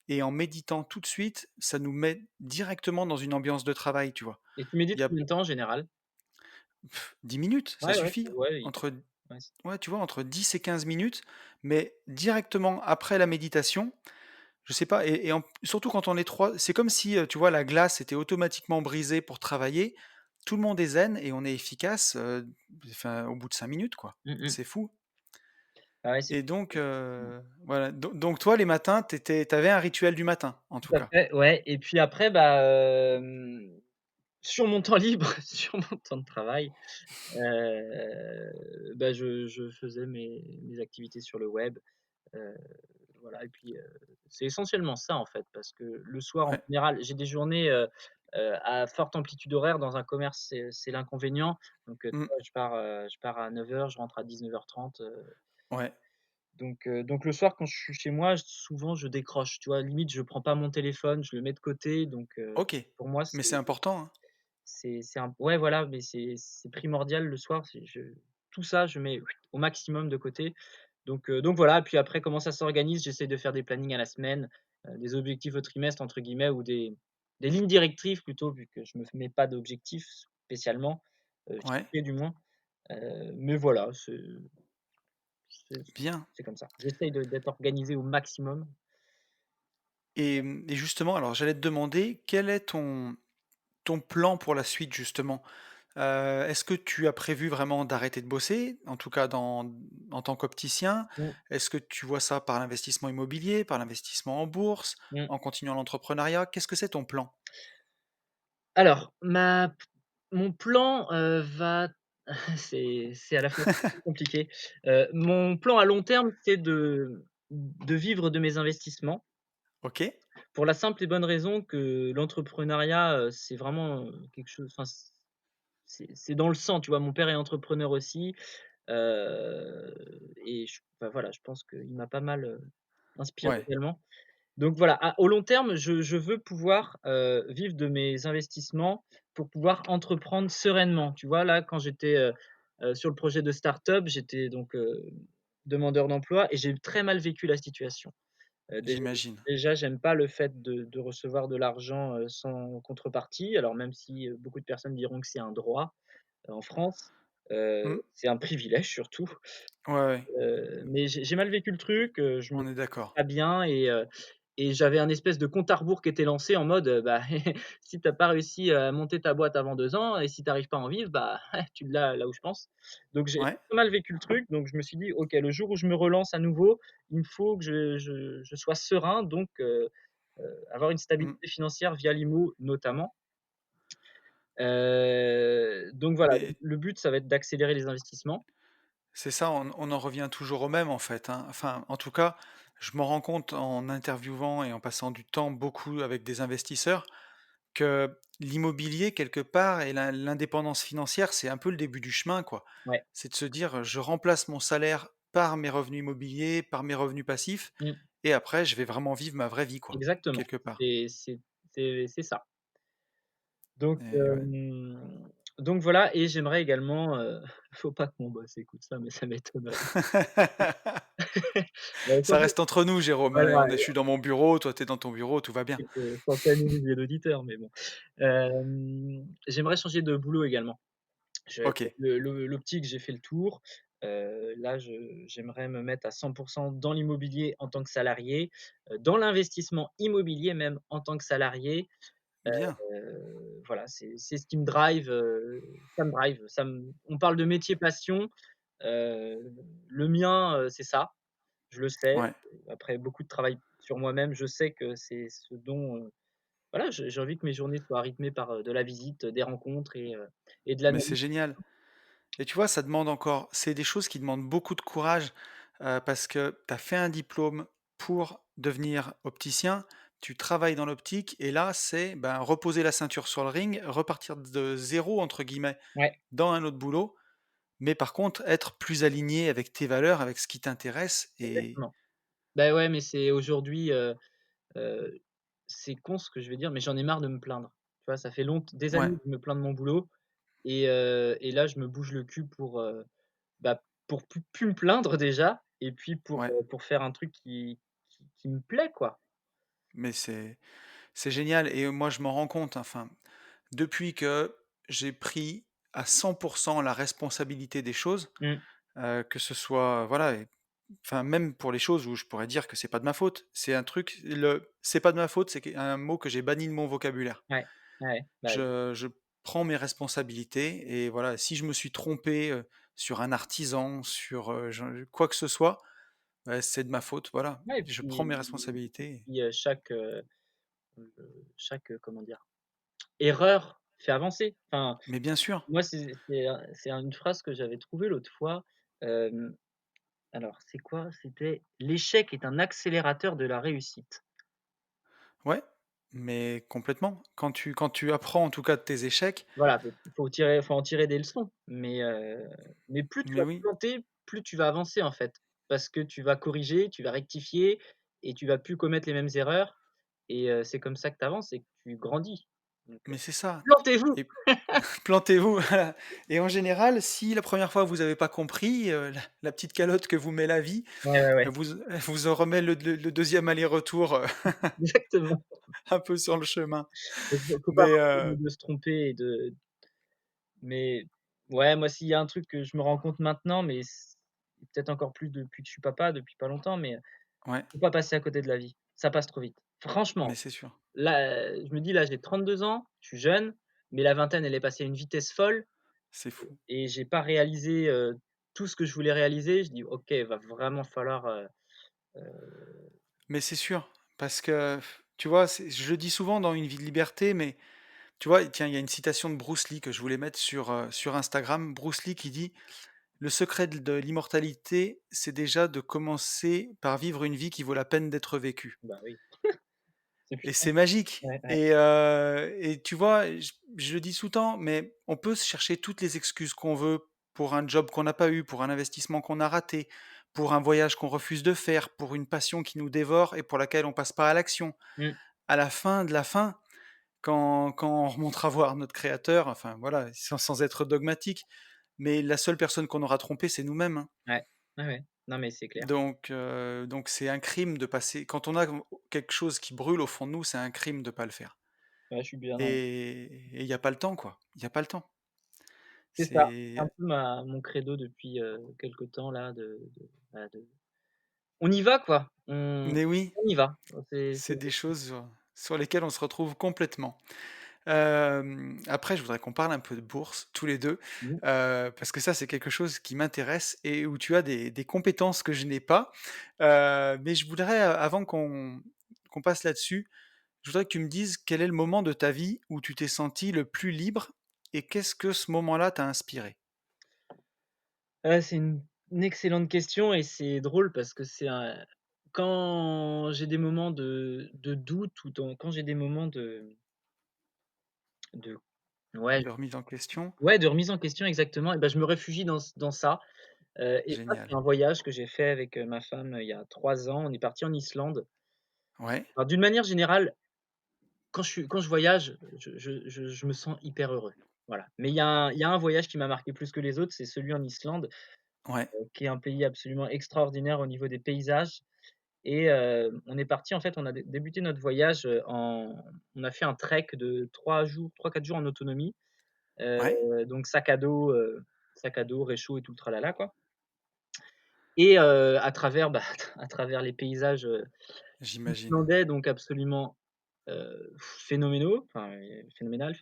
Speaker 1: et en méditant tout de suite, ça nous met directement dans une ambiance de travail, tu vois?
Speaker 2: Et tu
Speaker 1: Il
Speaker 2: médites
Speaker 1: y a
Speaker 2: combien de temps en général?
Speaker 1: 10 minutes, ça
Speaker 2: Ouais, ouais,
Speaker 1: suffit.
Speaker 2: ouais, hyper
Speaker 1: Entre
Speaker 2: ouais, c
Speaker 1: Ouais, tu vois, entre 10 et 15 minutes, mais directement après la méditation, je sais pas surtout quand on est 3, c'est comme si, tu vois, la glace était automatiquement brisée pour travailler. Tout le monde est zen et on est efficace, enfin, au bout de 5 minutes, quoi.
Speaker 2: mmh mh.
Speaker 1: C'est fou
Speaker 2: Ah ouais, c'est
Speaker 1: et donc
Speaker 2: mmh.
Speaker 1: voilà, donc toi, les matins, t'avais un rituel du matin, en tout
Speaker 2: Tout à
Speaker 1: cas?
Speaker 2: fait, ouais et puis après, bah, sur mon temps libre, sur mon temps de travail, bah, je faisais mes activités sur le web, heu, voilà et puis, c'est essentiellement ça, en fait, parce que le soir, en
Speaker 1: Ouais.
Speaker 2: général, j'ai des journées, à forte amplitude horaire dans un commerce, c'est l'inconvénient. Donc, tu
Speaker 1: Mmh.
Speaker 2: vois, je pars à 9h, je rentre à 19h30,
Speaker 1: Ouais.
Speaker 2: donc le soir, quand je suis chez moi, souvent je décroche, tu vois? Limite, je prends pas mon téléphone, je le mets de côté, donc,
Speaker 1: OK.
Speaker 2: pour moi,
Speaker 1: Mais c'est important, hein?
Speaker 2: c'est un ouais, voilà, mais c'est primordial le soir, c'est je tout ça, je mets au maximum de côté. Donc voilà, puis après comment ça s'organise, j'essaie de faire des plannings à la semaine, des objectifs au trimestre entre guillemets ou des lignes directrices plutôt, vu que je me mets pas d'objectifs spécialement,
Speaker 1: Ouais.
Speaker 2: chiffrés du moins, mais voilà, c'est
Speaker 1: Bien
Speaker 2: c'est comme ça. J'essaye d'être organisé au maximum.
Speaker 1: et justement, alors j'allais te demander, quel est ton plan pour la suite justement? Est-ce que tu as prévu vraiment d'arrêter de bosser? En tout cas en tant qu'opticien?
Speaker 2: Mmh,
Speaker 1: Est-ce que tu vois ça par l'investissement immobilier, par l'investissement en bourse,
Speaker 2: mmh.
Speaker 1: en continuant l'entrepreneuriat? Qu'est-ce que c'est ton plan?
Speaker 2: Alors mon plan, va c'est à la fois compliqué. Mon plan à long terme, c'est de vivre de mes investissements.
Speaker 1: OK,
Speaker 2: Pour la simple et bonne raison que l'entrepreneuriat, c'est vraiment, quelque chose enfin, c'est dans le sang, tu vois? Mon père est entrepreneur aussi, heu et enfin, voilà, je pense qu'il m'a pas mal, inspiré
Speaker 1: ouais,
Speaker 2: également. Donc voilà, au long terme, je veux pouvoir, vivre de mes investissements pour pouvoir entreprendre sereinement. Tu vois? Là, quand j'étais, sur le projet de start-up, j'étais donc, demandeur d'emploi et j'ai très mal vécu la situation. Déjà
Speaker 1: j'imagine.
Speaker 2: déjà, j'aime pas le fait de recevoir de l'argent, sans contrepartie. Alors même si, beaucoup de personnes diront que c'est un droit, en France,
Speaker 1: Mmh.
Speaker 2: c'est un privilège surtout.
Speaker 1: Ouais, ouais,
Speaker 2: Mais j'ai mal vécu le truc, je me
Speaker 1: on est
Speaker 2: sentais
Speaker 1: d'accord.
Speaker 2: pas bien et j'avais un espèce de compte à rebours qui était lancé en mode, bah, si tu as pas réussi à monter ta boîte avant 2 ans et si tu arrives pas à en vivre, bah, tu l'as là où je pense. Donc j'ai
Speaker 1: Ouais,
Speaker 2: pas mal vécu le truc, donc je me suis dit: «OK, le jour où je me relance à nouveau, il me faut que je sois serein», donc avoir une
Speaker 1: mmh,
Speaker 2: stabilité financière via l'IMO notamment. Donc voilà,
Speaker 1: mais
Speaker 2: le but ça va être d'accélérer les investissements.
Speaker 1: c'est ça, on en revient toujours au même en fait, hein. Enfin, en tout cas, je m'en rends compte en interviewant et en passant du temps beaucoup avec des investisseurs que l'immobilier quelque part et l'indépendance financière, c'est un peu le début du chemin, quoi.
Speaker 2: Ouais.
Speaker 1: C'est de se dire, je remplace mon salaire par mes revenus immobiliers, par mes revenus passifs
Speaker 2: Mmh.
Speaker 1: et après je vais vraiment vivre ma vraie vie, quoi,
Speaker 2: Exactement.
Speaker 1: quelque part
Speaker 2: C'est ça. Donc
Speaker 1: et ouais.
Speaker 2: hem, donc voilà et j'aimerais également, faut pas que mon boss écoute ça, mais ça m'étonnerait.
Speaker 1: Ça reste entre nous, Jérôme, hein,
Speaker 2: Voilà,
Speaker 1: je suis dans mon bureau, toi tu es dans ton bureau, tout va bien.
Speaker 2: je pensais à mes milliers d'auditeurs, mais bon. J'aimerais changer de boulot également. Je
Speaker 1: OK,
Speaker 2: l'optique, j'ai fait le tour. Là, j'aimerais me mettre à 100 dans l'immobilier en tant que salarié, dans l'investissement immobilier même en tant que salarié.
Speaker 1: Bien.
Speaker 2: Voilà, c'est ce qui me drive, ça me drive, ça me on parle de métier passion, le mien, c'est ça, je le sais.
Speaker 1: Ouais.
Speaker 2: Après beaucoup de travail sur moi-même, je sais que c'est ce dont, voilà, j'ai envie que mes journées soient rythmées par, de la visite, des rencontres et de
Speaker 1: Mais c'est
Speaker 2: l'analyse.
Speaker 1: génial. Et tu vois, ça demande encore c'est des choses qui demandent beaucoup de courage, parce que tu as fait un diplôme pour devenir opticien, tu travailles dans l'optique et là, c'est, ben, reposer la ceinture sur le ring, repartir de «0» entre guillemets
Speaker 2: Ouais,
Speaker 1: dans un autre boulot, mais par contre être plus aligné avec tes valeurs, avec ce qui t'intéresse et
Speaker 2: exactement. Bah, ouais, mais c'est aujourd'hui, heu, c'est con ce que je vais dire, mais j'en ai marre de me plaindre. Tu vois? Ça fait des
Speaker 1: ouais,
Speaker 2: années que je me plains de mon boulot et là, je me bouge le cul bah, pour plus me plaindre déjà et puis
Speaker 1: ouais,
Speaker 2: pour faire un truc qui me plaît, quoi.
Speaker 1: mais c'est génial et moi je m'en rends compte, enfin, depuis que j'ai pris à 100 la responsabilité des choses,
Speaker 2: Mmh.
Speaker 1: que ce soit voilà et enfin même pour les choses où je pourrais dire que c'est pas de ma faute, c'est un truc le «c'est pas de ma faute», un mot que j'ai banni de mon vocabulaire.
Speaker 2: Ouais, ouais, bah, oui.
Speaker 1: Je prends mes responsabilités et voilà, si je me suis trompé, sur un artisan, sur, je quoi que ce soit, bah, c'est de ma faute, voilà.
Speaker 2: Ouais
Speaker 1: Je prends mes
Speaker 2: et
Speaker 1: responsabilités
Speaker 2: puis, chaque, comment dire? Erreur fait avancer. Enfin,
Speaker 1: mais bien sûr,
Speaker 2: moi, c'est une phrase que j'avais trouvée l'autre fois, hem, alors c'est quoi? C'était: «L'échec est un accélérateur de la réussite».
Speaker 1: ouais, mais complètement. Quand tu apprends en tout cas de tes échecs,
Speaker 2: Voilà, faut en tirer des leçons, mais plus tu
Speaker 1: mais
Speaker 2: vas te
Speaker 1: oui,
Speaker 2: planter, plus tu vas avancer, en fait. Parce que tu vas corriger, tu vas rectifier et tu vas plus commettre les mêmes erreurs c'est comme ça que tu avances et que tu grandis. Donc,
Speaker 1: mais c'est ça
Speaker 2: plantez-vous!
Speaker 1: et plantez-vous, voilà et en général, si la première fois vous avez pas compris, la petite calotte que vous met la vie,
Speaker 2: Ouais, ouais, ouais,
Speaker 1: elle vous en remet le 2e aller-retour,
Speaker 2: exactement.
Speaker 1: un peu sur le chemin.
Speaker 2: Faut pas
Speaker 1: Mais,
Speaker 2: avoir peur de se tromper mais ouais, moi, s'il y a un truc que je me rends compte maintenant, mais peut-être encore plus depuis que je suis papa, depuis pas longtemps, mais
Speaker 1: ouais,
Speaker 2: faut pas passer à côté de la vie. Ça passe trop vite.
Speaker 1: mais
Speaker 2: Franchement.
Speaker 1: c'est sûr.
Speaker 2: Là, je me dis là, j'ai 32 ans, je suis jeune, mais la vingtaine, elle est passée à une vitesse folle
Speaker 1: C'est fou.
Speaker 2: et j'ai pas réalisé, tout ce que je voulais réaliser. Je dis: «OK, va vraiment falloir, heu»
Speaker 1: Mais c'est sûr, parce que, tu vois, je le dis souvent dans Une vie de liberté, mais tu vois, tiens, il y a une citation de Bruce Lee que je voulais mettre sur Instagram. Bruce Lee qui dit: «Le secret de l'immortalité, c'est déjà de commencer par vivre une vie qui vaut la peine d'être vécue».
Speaker 2: bah, oui, c'est
Speaker 1: Et
Speaker 2: puissant.
Speaker 1: c'est magique
Speaker 2: Ouais, ouais.
Speaker 1: et tu vois, je le dis tout le temps, mais on peut se chercher toutes les excuses qu'on veut pour un job qu'on n'a pas eu, pour un investissement qu'on a raté, pour un voyage qu'on refuse de faire, pour une passion qui nous dévore et pour laquelle on passe pas à l'action.
Speaker 2: Mmh.
Speaker 1: À la fin de la fin, quand on remontera voir notre créateur, enfin voilà, sans être dogmatique, mais la seule personne qu'on aura trompée, c'est nous-mêmes, hein.
Speaker 2: Ouais. Ouais, ouais. Non, mais c'est clair.
Speaker 1: Donc c'est un crime de passer quand on a quelque chose qui brûle au fond de nous, c'est un crime de pas le faire.
Speaker 2: Ouais, je suis bien
Speaker 1: Et il y a pas le temps, quoi. Il y a pas le temps.
Speaker 2: c'est ça, c'est un
Speaker 1: C'est
Speaker 2: peu ma mon credo depuis, quelque temps là de on y va quoi,
Speaker 1: mais oui,
Speaker 2: on y va. C'est
Speaker 1: c'est des choses sur lesquelles on se retrouve complètement. Après, je voudrais qu'on parle un peu de bourse, tous les 2,
Speaker 2: mmh,
Speaker 1: parce que ça, c'est quelque chose qui m'intéresse et où tu as des compétences que je n'ai pas. Mais je voudrais, avant qu'on passe là-dessus, je voudrais que tu me dises quel est le moment de ta vie où tu t'es senti le plus libre et qu'est-ce que ce moment-là t'a inspiré?
Speaker 2: c'est une excellente question et c'est drôle parce que c'est un quand j'ai des moments de doute ou quand j'ai des moments de ouais,
Speaker 1: De remise en question?
Speaker 2: ouais, de remise en question exactement et ben je me réfugie dans ça, et ça, c'est
Speaker 1: Génial.
Speaker 2: un voyage que j'ai fait avec, ma femme, il y a 3 ans. On est partis en Islande.
Speaker 1: Ouais,
Speaker 2: Alors d'une manière générale, quand je voyage, je me sens hyper heureux. Voilà. Mais il y a un voyage qui m'a marqué plus que les autres, c'est celui en Islande,
Speaker 1: ouais,
Speaker 2: qui est un pays absolument extraordinaire au niveau des paysages on est parti en fait, on a débuté notre voyage, on a fait un trek de 3 jours, 3-4 jours en autonomie,
Speaker 1: ouais,
Speaker 2: donc sac à dos, réchaud et tout le tralala quoi et à travers, bah, à travers les paysages,
Speaker 1: J'imagine.
Speaker 2: islandais donc absolument, phénoménaux, enfin, phénoménaux,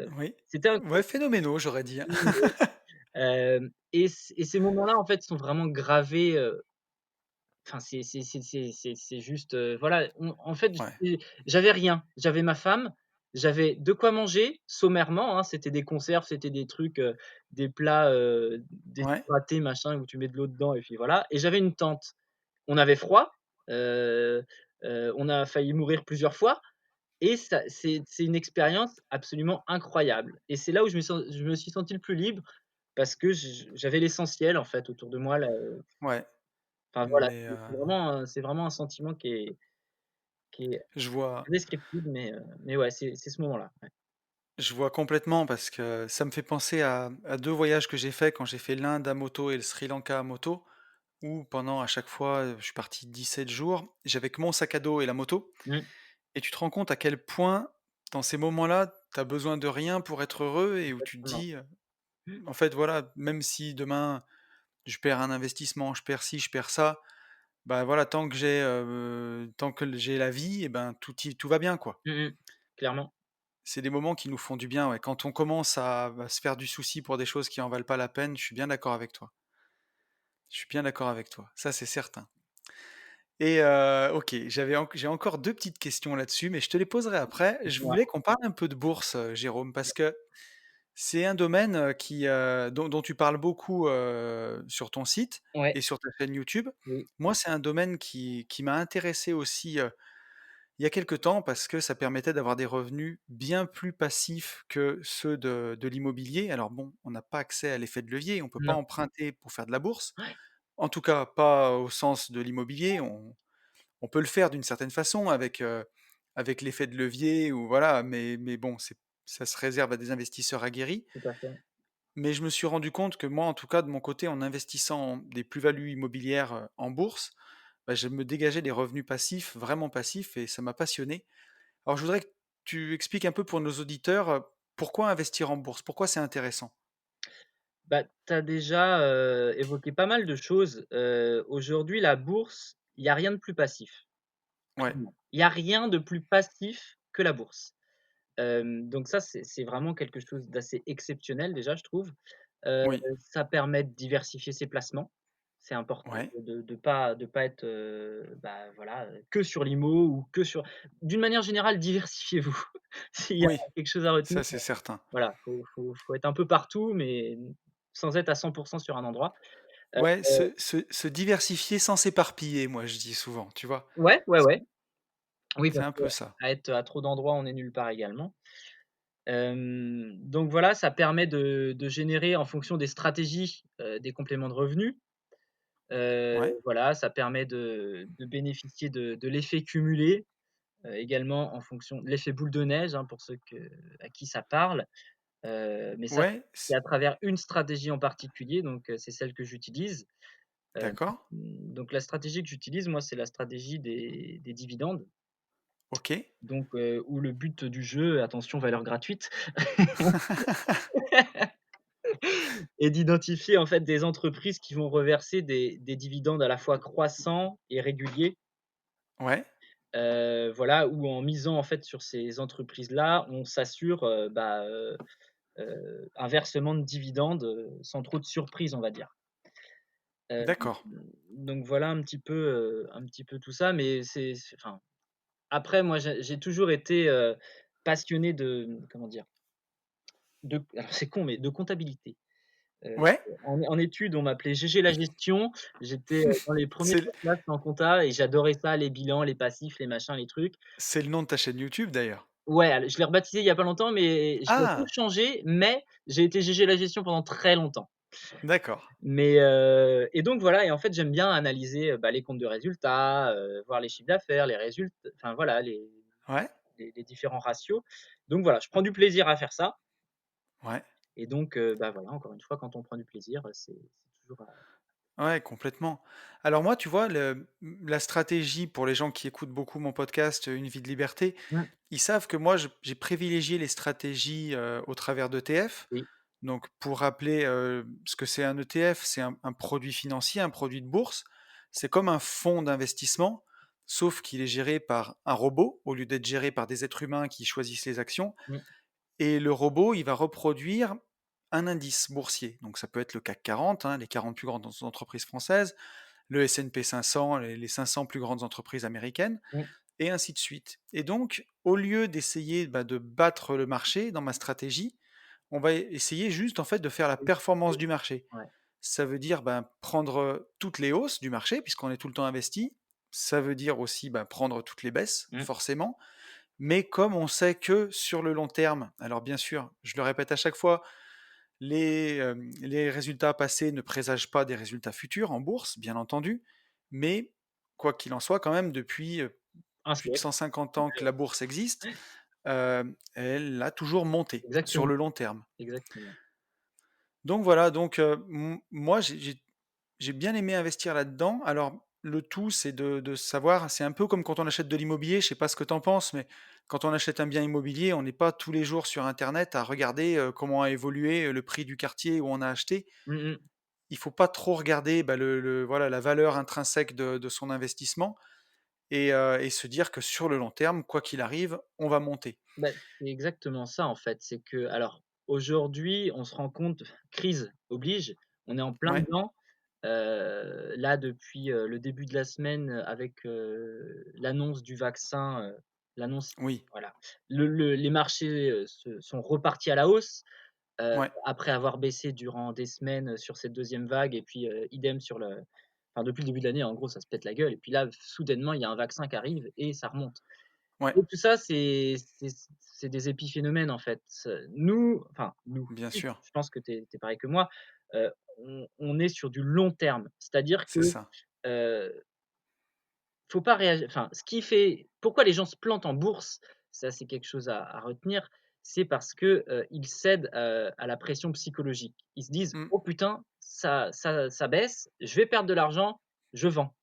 Speaker 1: Oui.
Speaker 2: c'était
Speaker 1: Ouais,
Speaker 2: incroyable.
Speaker 1: phénoménaux, j'aurais dit, hein.
Speaker 2: Et ces moments-là, en fait, sont vraiment gravés, enfin, c'est juste, voilà, en fait,
Speaker 1: Ouais,
Speaker 2: j'avais rien. J'avais ma femme, j'avais de quoi manger, sommairement, hein, c'était des conserves, c'était des trucs, des plats,
Speaker 1: ouais,
Speaker 2: déshydratés, machin, où tu mets de l'eau dedans et puis voilà, et j'avais une tente. On avait froid, heu on a failli mourir plusieurs fois et ça c'est une expérience absolument incroyable et c'est là où je me suis senti le plus libre parce que j'avais l'essentiel, en fait, autour de moi, là,
Speaker 1: ouais,
Speaker 2: enfin voilà,
Speaker 1: mais
Speaker 2: c'est vraiment un sentiment qui est
Speaker 1: je vois
Speaker 2: indescriptible, mais ouais, c'est ce moment-là, ouais.
Speaker 1: je vois complètement parce que ça me fait penser à 2 voyages que j'ai faits quand j'ai fait l'Inde à moto et le Sri Lanka à moto, où pendant à chaque fois, je suis parti 17 jours, j'avais que mon sac à dos et la moto
Speaker 2: Mmh,
Speaker 1: et tu te rends compte à quel point, dans ces moments-là, tu as besoin de rien pour être heureux et où tu te
Speaker 2: exactement.
Speaker 1: dis, en fait, voilà, même si demain je perds un investissement, je perds ci, je perds ça, bah, voilà, tant que j'ai la vie et ben, tout va bien, quoi.
Speaker 2: Mmh mh. Clairement.
Speaker 1: C'est des moments qui nous font du bien, ouais. Quand on commence à se faire du souci pour des choses qui en valent pas la peine, je suis bien d'accord avec toi. Je suis bien d'accord avec toi, ça c'est certain. Et OK, j'ai encore 2 petites questions là-dessus, mais je te les poserai après. Je
Speaker 2: Dis-moi.
Speaker 1: voulais qu'on parle un peu de bourse, Jérôme, parce que c'est un domaine, dont tu parles beaucoup, sur ton site
Speaker 2: Ouais,
Speaker 1: et sur ta chaîne YouTube.
Speaker 2: oui,
Speaker 1: Moi, c'est un domaine qui m'a intéressé aussi, il y a quelque temps parce que ça permettait d'avoir des revenus bien plus passifs que ceux de l'immobilier. Alors bon, on n'a pas accès à l'effet de levier, on peut pas
Speaker 2: non,
Speaker 1: emprunter pour faire de la bourse.
Speaker 2: ouais,
Speaker 1: En tout cas, pas au sens de l'immobilier. On peut le faire d'une certaine façon avec l'effet de levier ou voilà, mais bon, ça se réserve à des investisseurs aguerris.
Speaker 2: tout à fait.
Speaker 1: Mais je me suis rendu compte que moi, en tout cas, de mon côté, en investissant des plus-values immobilières, en bourse, bah, je me dégageais des revenus passifs, vraiment passifs et ça m'a passionné. Alors je voudrais que tu expliques un peu pour nos auditeurs, pourquoi investir en bourse? Pourquoi c'est intéressant?
Speaker 2: Bah, tu as déjà, évoqué pas mal de choses. Aujourd'hui, la bourse, il y a rien de plus passif,
Speaker 1: Ouais,
Speaker 2: clairement. Il y a rien de plus passif que la bourse. Donc ça, c'est vraiment quelque chose d'assez exceptionnel déjà, je trouve. Heu,
Speaker 1: oui,
Speaker 2: Ça permet de diversifier ses placements. C'est important
Speaker 1: ouais,
Speaker 2: de pas être, bah, voilà, que sur l'IMO ou que sur d'une manière générale, diversifiez-vous. S'il y a
Speaker 1: oui,
Speaker 2: quelque chose à retenir,
Speaker 1: ça c'est certain.
Speaker 2: voilà, faut être un peu partout, mais sans être à 100 sur un endroit. Heu,
Speaker 1: Ouais, se diversifier sans s'éparpiller, moi je dis souvent, tu vois?
Speaker 2: ouais, ouais,
Speaker 1: C'est
Speaker 2: ouais. Oui,
Speaker 1: c'est
Speaker 2: parce
Speaker 1: un peu ça.
Speaker 2: qu'à être à trop d'endroits, on est nulle part également. Donc voilà, ça permet de générer en fonction des stratégies, des compléments de revenus.
Speaker 1: Ouais,
Speaker 2: Voilà, ça permet de bénéficier de l'effet cumulé, également en fonction de l'effet boule de neige, hein, pour ceux à qui ça parle. Mais ça,
Speaker 1: ouais,
Speaker 2: c'est à travers une stratégie en particulier, donc c'est celle que j'utilise.
Speaker 1: d'accord,
Speaker 2: Donc la stratégie que j'utilise, moi, c'est la stratégie des dividendes,
Speaker 1: OK.
Speaker 2: donc où le but du jeu, attention valeur gratuite, est d'identifier en fait des entreprises qui vont reverser des dividendes à la fois croissants et réguliers.
Speaker 1: Ouais,
Speaker 2: Voilà, où en misant en fait sur ces entreprises-là, on s'assure, un versement de dividendes, sans trop de surprises, on va dire. Heu,
Speaker 1: d'accord.
Speaker 2: donc voilà un petit peu tout ça, mais enfin, après moi j'ai toujours été, passionné de, comment dire? Alors c'est con, mais de comptabilité. Heu,
Speaker 1: Ouais,
Speaker 2: en études, on m'appelait GG la gestion. J'étais, dans les premiers
Speaker 1: c'est
Speaker 2: de
Speaker 1: l
Speaker 2: la classe en compta et j'adorais ça, les bilans, les passifs, les machins, les trucs.
Speaker 1: c'est le nom de ta chaîne YouTube d'ailleurs?
Speaker 2: Ouais, je l'ai rebaptisé il y a pas longtemps, mais je l'ai un peu
Speaker 1: Ah!
Speaker 2: changé, mais j'ai été GG la gestion pendant très longtemps.
Speaker 1: D'accord.
Speaker 2: Et donc voilà, et en fait, j'aime bien analyser, bah, les comptes de résultats, voir les chiffres d'affaires, les résultats, enfin voilà,
Speaker 1: Ouais,
Speaker 2: les différents ratios. Donc voilà, je prends du plaisir à faire ça
Speaker 1: ouais,
Speaker 2: et donc bah, voilà, encore une fois, quand on prend du plaisir, c'est toujours,
Speaker 1: ouais, complètement. Alors moi, tu vois, la stratégie pour les gens qui écoutent beaucoup mon podcast, Une vie de liberté,
Speaker 2: mmh,
Speaker 1: ils savent que moi j'ai privilégié les stratégies, au travers d'ETF.
Speaker 2: oui,
Speaker 1: Donc pour rappeler, ce que c'est un ETF, c'est un produit financier, un produit de bourse. C'est comme un fonds d'investissement, sauf qu'il est géré par un robot, au lieu d'être géré par des êtres humains qui choisissent les actions.
Speaker 2: Mmh,
Speaker 1: Et le robot, il va reproduire un indice boursier. Donc ça peut être le CAC 40, hein, les 40 plus grandes entreprises françaises, le S&P 500, les 500 plus grandes entreprises américaines,
Speaker 2: mmh.
Speaker 1: et ainsi de suite. Et donc, au lieu d'essayer, bah, de battre le marché dans ma stratégie, on va essayer juste en fait de faire la performance du marché.
Speaker 2: Ouais.
Speaker 1: Ça veut dire, ben, prendre, toutes les hausses du marché puisqu'on est tout le temps investi. Ça veut dire aussi, ben, prendre toutes les baisses,
Speaker 2: Mmh.
Speaker 1: forcément. Mais comme on sait que sur le long terme, alors bien sûr, je le répète à chaque fois, les résultats passés ne présagent pas des résultats futurs en bourse, bien entendu, mais quoi qu'il en soit, quand même, depuis,
Speaker 2: Un
Speaker 1: plus de
Speaker 2: siècle.
Speaker 1: 150 ans que la bourse existe, elle a toujours monté sur
Speaker 2: Exactement,
Speaker 1: le long terme.
Speaker 2: exactement.
Speaker 1: Donc voilà, donc moi j'ai bien aimé investir là-dedans. Alors le tout, c'est de savoir, c'est un peu comme quand on achète de l'immobilier, je sais pas ce que tu en penses, mais quand on achète un bien immobilier, on n'est pas tous les jours sur internet à regarder, comment a évolué, le prix du quartier où on a acheté.
Speaker 2: Mmh mh.
Speaker 1: Il faut pas trop regarder, bah, le voilà, la valeur intrinsèque de son investissement et se dire que sur le long terme, quoi qu'il arrive, on va monter.
Speaker 2: Bah, c'est exactement ça, en fait. C'est que alors, aujourd'hui, on se rend compte, crise oblige, on est en plein
Speaker 1: Ouais,
Speaker 2: dedans. Là, depuis, le début de la semaine, avec, l'annonce du vaccin, l'annonce
Speaker 1: oui,
Speaker 2: voilà, les marchés, se sont repartis à la hausse,
Speaker 1: ouais,
Speaker 2: après avoir baissé durant des semaines, sur cette deuxième vague et puis, idem sur le enfin, depuis le début de l'année, en gros, ça se pète la gueule et puis là, soudainement, il y a un vaccin qui arrive et ça remonte.
Speaker 1: ouais,
Speaker 2: Et tout ça, c'est des épiphénomènes, en fait. Nous, enfin nous,
Speaker 1: bien
Speaker 2: tous,
Speaker 1: sûr,
Speaker 2: je pense que tu es pareil que moi, on est sur du long terme. C'est-à-dire que,
Speaker 1: c'est ça.
Speaker 2: heu, faut pas réagir. Enfin, ce qui fait pourquoi les gens se plantent en bourse, ça c'est quelque chose à retenir, c'est parce que, ils cèdent, à la pression psychologique. Ils se disent:
Speaker 1: Mmh,
Speaker 2: «Oh putain, ça baisse, je vais perdre de l'argent, je vends».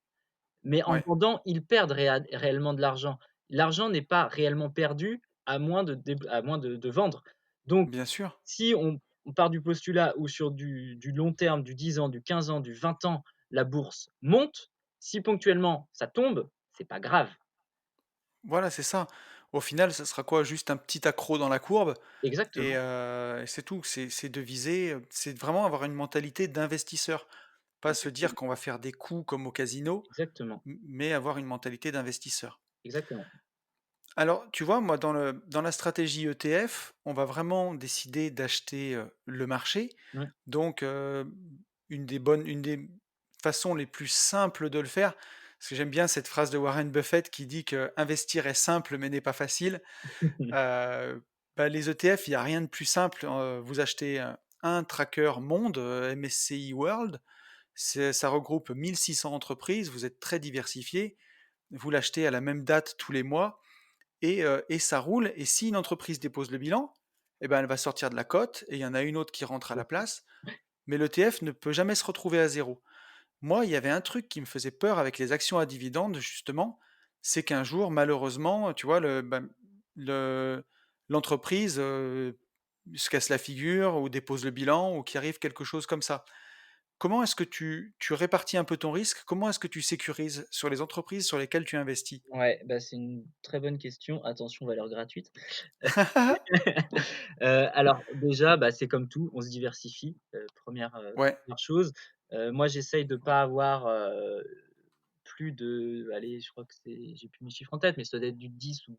Speaker 2: Mais en
Speaker 1: ouais,
Speaker 2: vendant, ils perdent réellement de l'argent. L'argent n'est pas réellement perdu à moins de vendre. Donc
Speaker 1: bien sûr.
Speaker 2: si on part du postulat où sur du long terme, du 10 ans, du 15 ans, du 20 ans, la bourse monte, si ponctuellement ça tombe, c'est pas grave.
Speaker 1: Voilà, c'est ça. Au final, ça sera quoi? Juste un petit accroc dans la courbe
Speaker 2: Exactement,
Speaker 1: et c'est tout. C'est de viser, c'est vraiment avoir une mentalité d'investisseur. Pas se dire
Speaker 2: exactement,
Speaker 1: qu'on va faire des coups comme au casino,
Speaker 2: exactement,
Speaker 1: mais avoir une mentalité d'investisseur.
Speaker 2: exactement.
Speaker 1: Alors, tu vois, moi, dans la stratégie ETF, on va vraiment décider d'acheter, le marché.
Speaker 2: Mmh.
Speaker 1: Donc, une des façons les plus simples de le faire, parce que j'aime bien cette phrase de Warren Buffett qui dit que investir est simple mais n'est pas facile. Bah, les ETF, il y a rien de plus simple, vous achetez un tracker monde, MSCI World, ça regroupe 1 600 entreprises, vous êtes très diversifiés, vous l'achetez à la même date tous les mois et ça roule et si une entreprise dépose le bilan, et ben, elle va sortir de la cote et il y en a une autre qui rentre à la place, mais l'ETF ne peut jamais se retrouver à zéro. Moi, il y avait un truc qui me faisait peur avec les actions à dividendes justement, c'est qu'un jour malheureusement, tu vois, le l'entreprise, se casse la figure ou dépose le bilan ou qu'il arrive quelque chose comme ça. Comment est-ce que tu répartis un peu ton risque? Comment est-ce que tu sécurises sur les entreprises sur lesquelles tu investis?
Speaker 2: Ouais, bah, c'est une très bonne question. Attention, valeur gratuite. Alors déjà, bah, c'est comme tout, on se diversifie, 1re
Speaker 1: Ouais,
Speaker 2: chose. Moi, j'essaye de pas avoir, plus de allez, je crois que j'ai plus mes chiffres en tête, mais ça doit être du 10 ou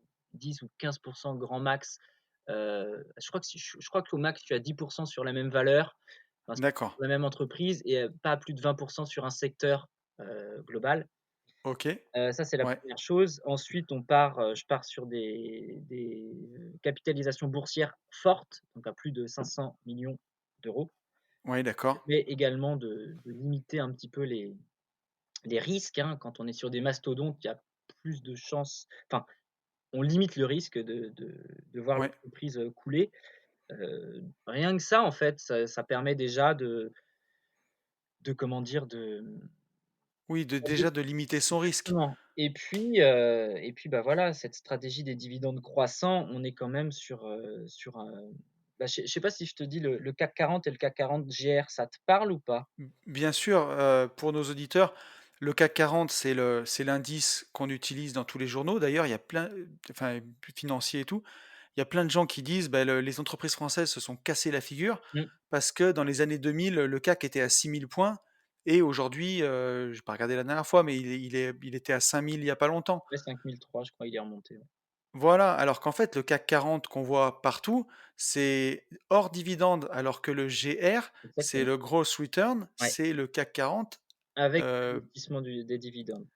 Speaker 2: 15 grand max. Je crois que si je crois qu'au max, tu as 10 sur la même valeur, enfin, sur
Speaker 1: d'accord.
Speaker 2: la même entreprise et pas plus de 20 sur un secteur, global.
Speaker 1: OK.
Speaker 2: Ça, c'est la
Speaker 1: Ouais,
Speaker 2: première chose. Ensuite, je pars sur des capitalisations boursières fortes, donc à plus de 500 millions d'euros.
Speaker 1: ouais, d'accord.
Speaker 2: Mais également de limiter un petit peu les risques, hein. Quand on est sur des mastodontes, il y a plus de chances enfin, on limite le risque de voir
Speaker 1: Ouais.
Speaker 2: l'entreprise, couler. Rien que ça, en fait, ça permet déjà de comment dire?
Speaker 1: Oui, de déjà de limiter son risque.
Speaker 2: Exactement et puis, bah, voilà, cette stratégie des dividendes croissants, on est quand même sur, Bah, je sais pas si je te dis le CAC 40 et le CAC 40 GR, ça te parle ou pas?
Speaker 1: Bien sûr, pour nos auditeurs, le CAC 40, c'est l'indice qu'on utilise dans tous les journaux. D'ailleurs, il y a plein, enfin, financiers et tout, il y a plein de gens qui disent, bah, les entreprises françaises se sont cassées la figure
Speaker 2: Mmh.
Speaker 1: parce que dans les années 2000, le CAC était à 6000 points et aujourd'hui, j'ai pas regardé la dernière fois, mais il était à 5000 il y a pas longtemps.
Speaker 2: Ouais, 5003, je crois, il est remonté, ouais.
Speaker 1: Voilà, alors qu'en fait, le CAC 40 qu'on voit partout, c'est hors dividende, alors que le GR, c'est
Speaker 2: Exactement,
Speaker 1: le Gross Return,
Speaker 2: ouais,
Speaker 1: c'est le CAC 40,
Speaker 2: avec
Speaker 1: heu
Speaker 2: l'investissement du des dividendes.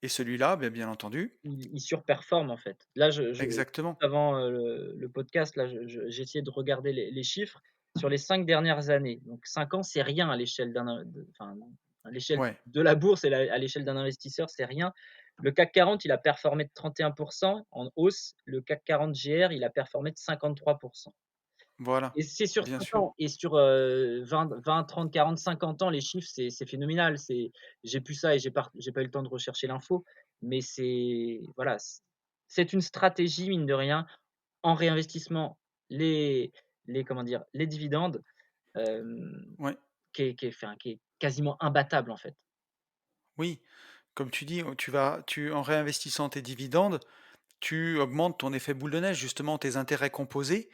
Speaker 1: et celui-là, bien entendu,
Speaker 2: Il surperforme, en fait. Là,
Speaker 1: exactement.
Speaker 2: avant, le podcast, là, j'ai essayé de regarder les chiffres sur les 5 dernières années. Donc 5 ans, c'est rien à l'échelle d'un in de enfin, à l'échelle
Speaker 1: Ouais,
Speaker 2: de la bourse et à l'échelle d'un investisseur, c'est rien. Le CAC 40, il a performé de 31 en hausse. Le CAC 40 GR, il a performé de 53.
Speaker 1: voilà,
Speaker 2: Et c'est sur
Speaker 1: bien
Speaker 2: 5
Speaker 1: sûr.
Speaker 2: ans et sur, 20, 30, 40, 50 ans, les chiffres, c'est phénoménal. J'ai plus ça et j'ai pas eu le temps de rechercher l'info, mais c'est voilà, c'est une stratégie, mine de rien, en réinvestissement, les comment dire? Les dividendes, hem,
Speaker 1: Ouais,
Speaker 2: qui est quasiment imbattable, en fait.
Speaker 1: oui, comme tu dis, en réinvestissant tes dividendes, tu augmentes ton effet boule de neige, justement, tes intérêts composés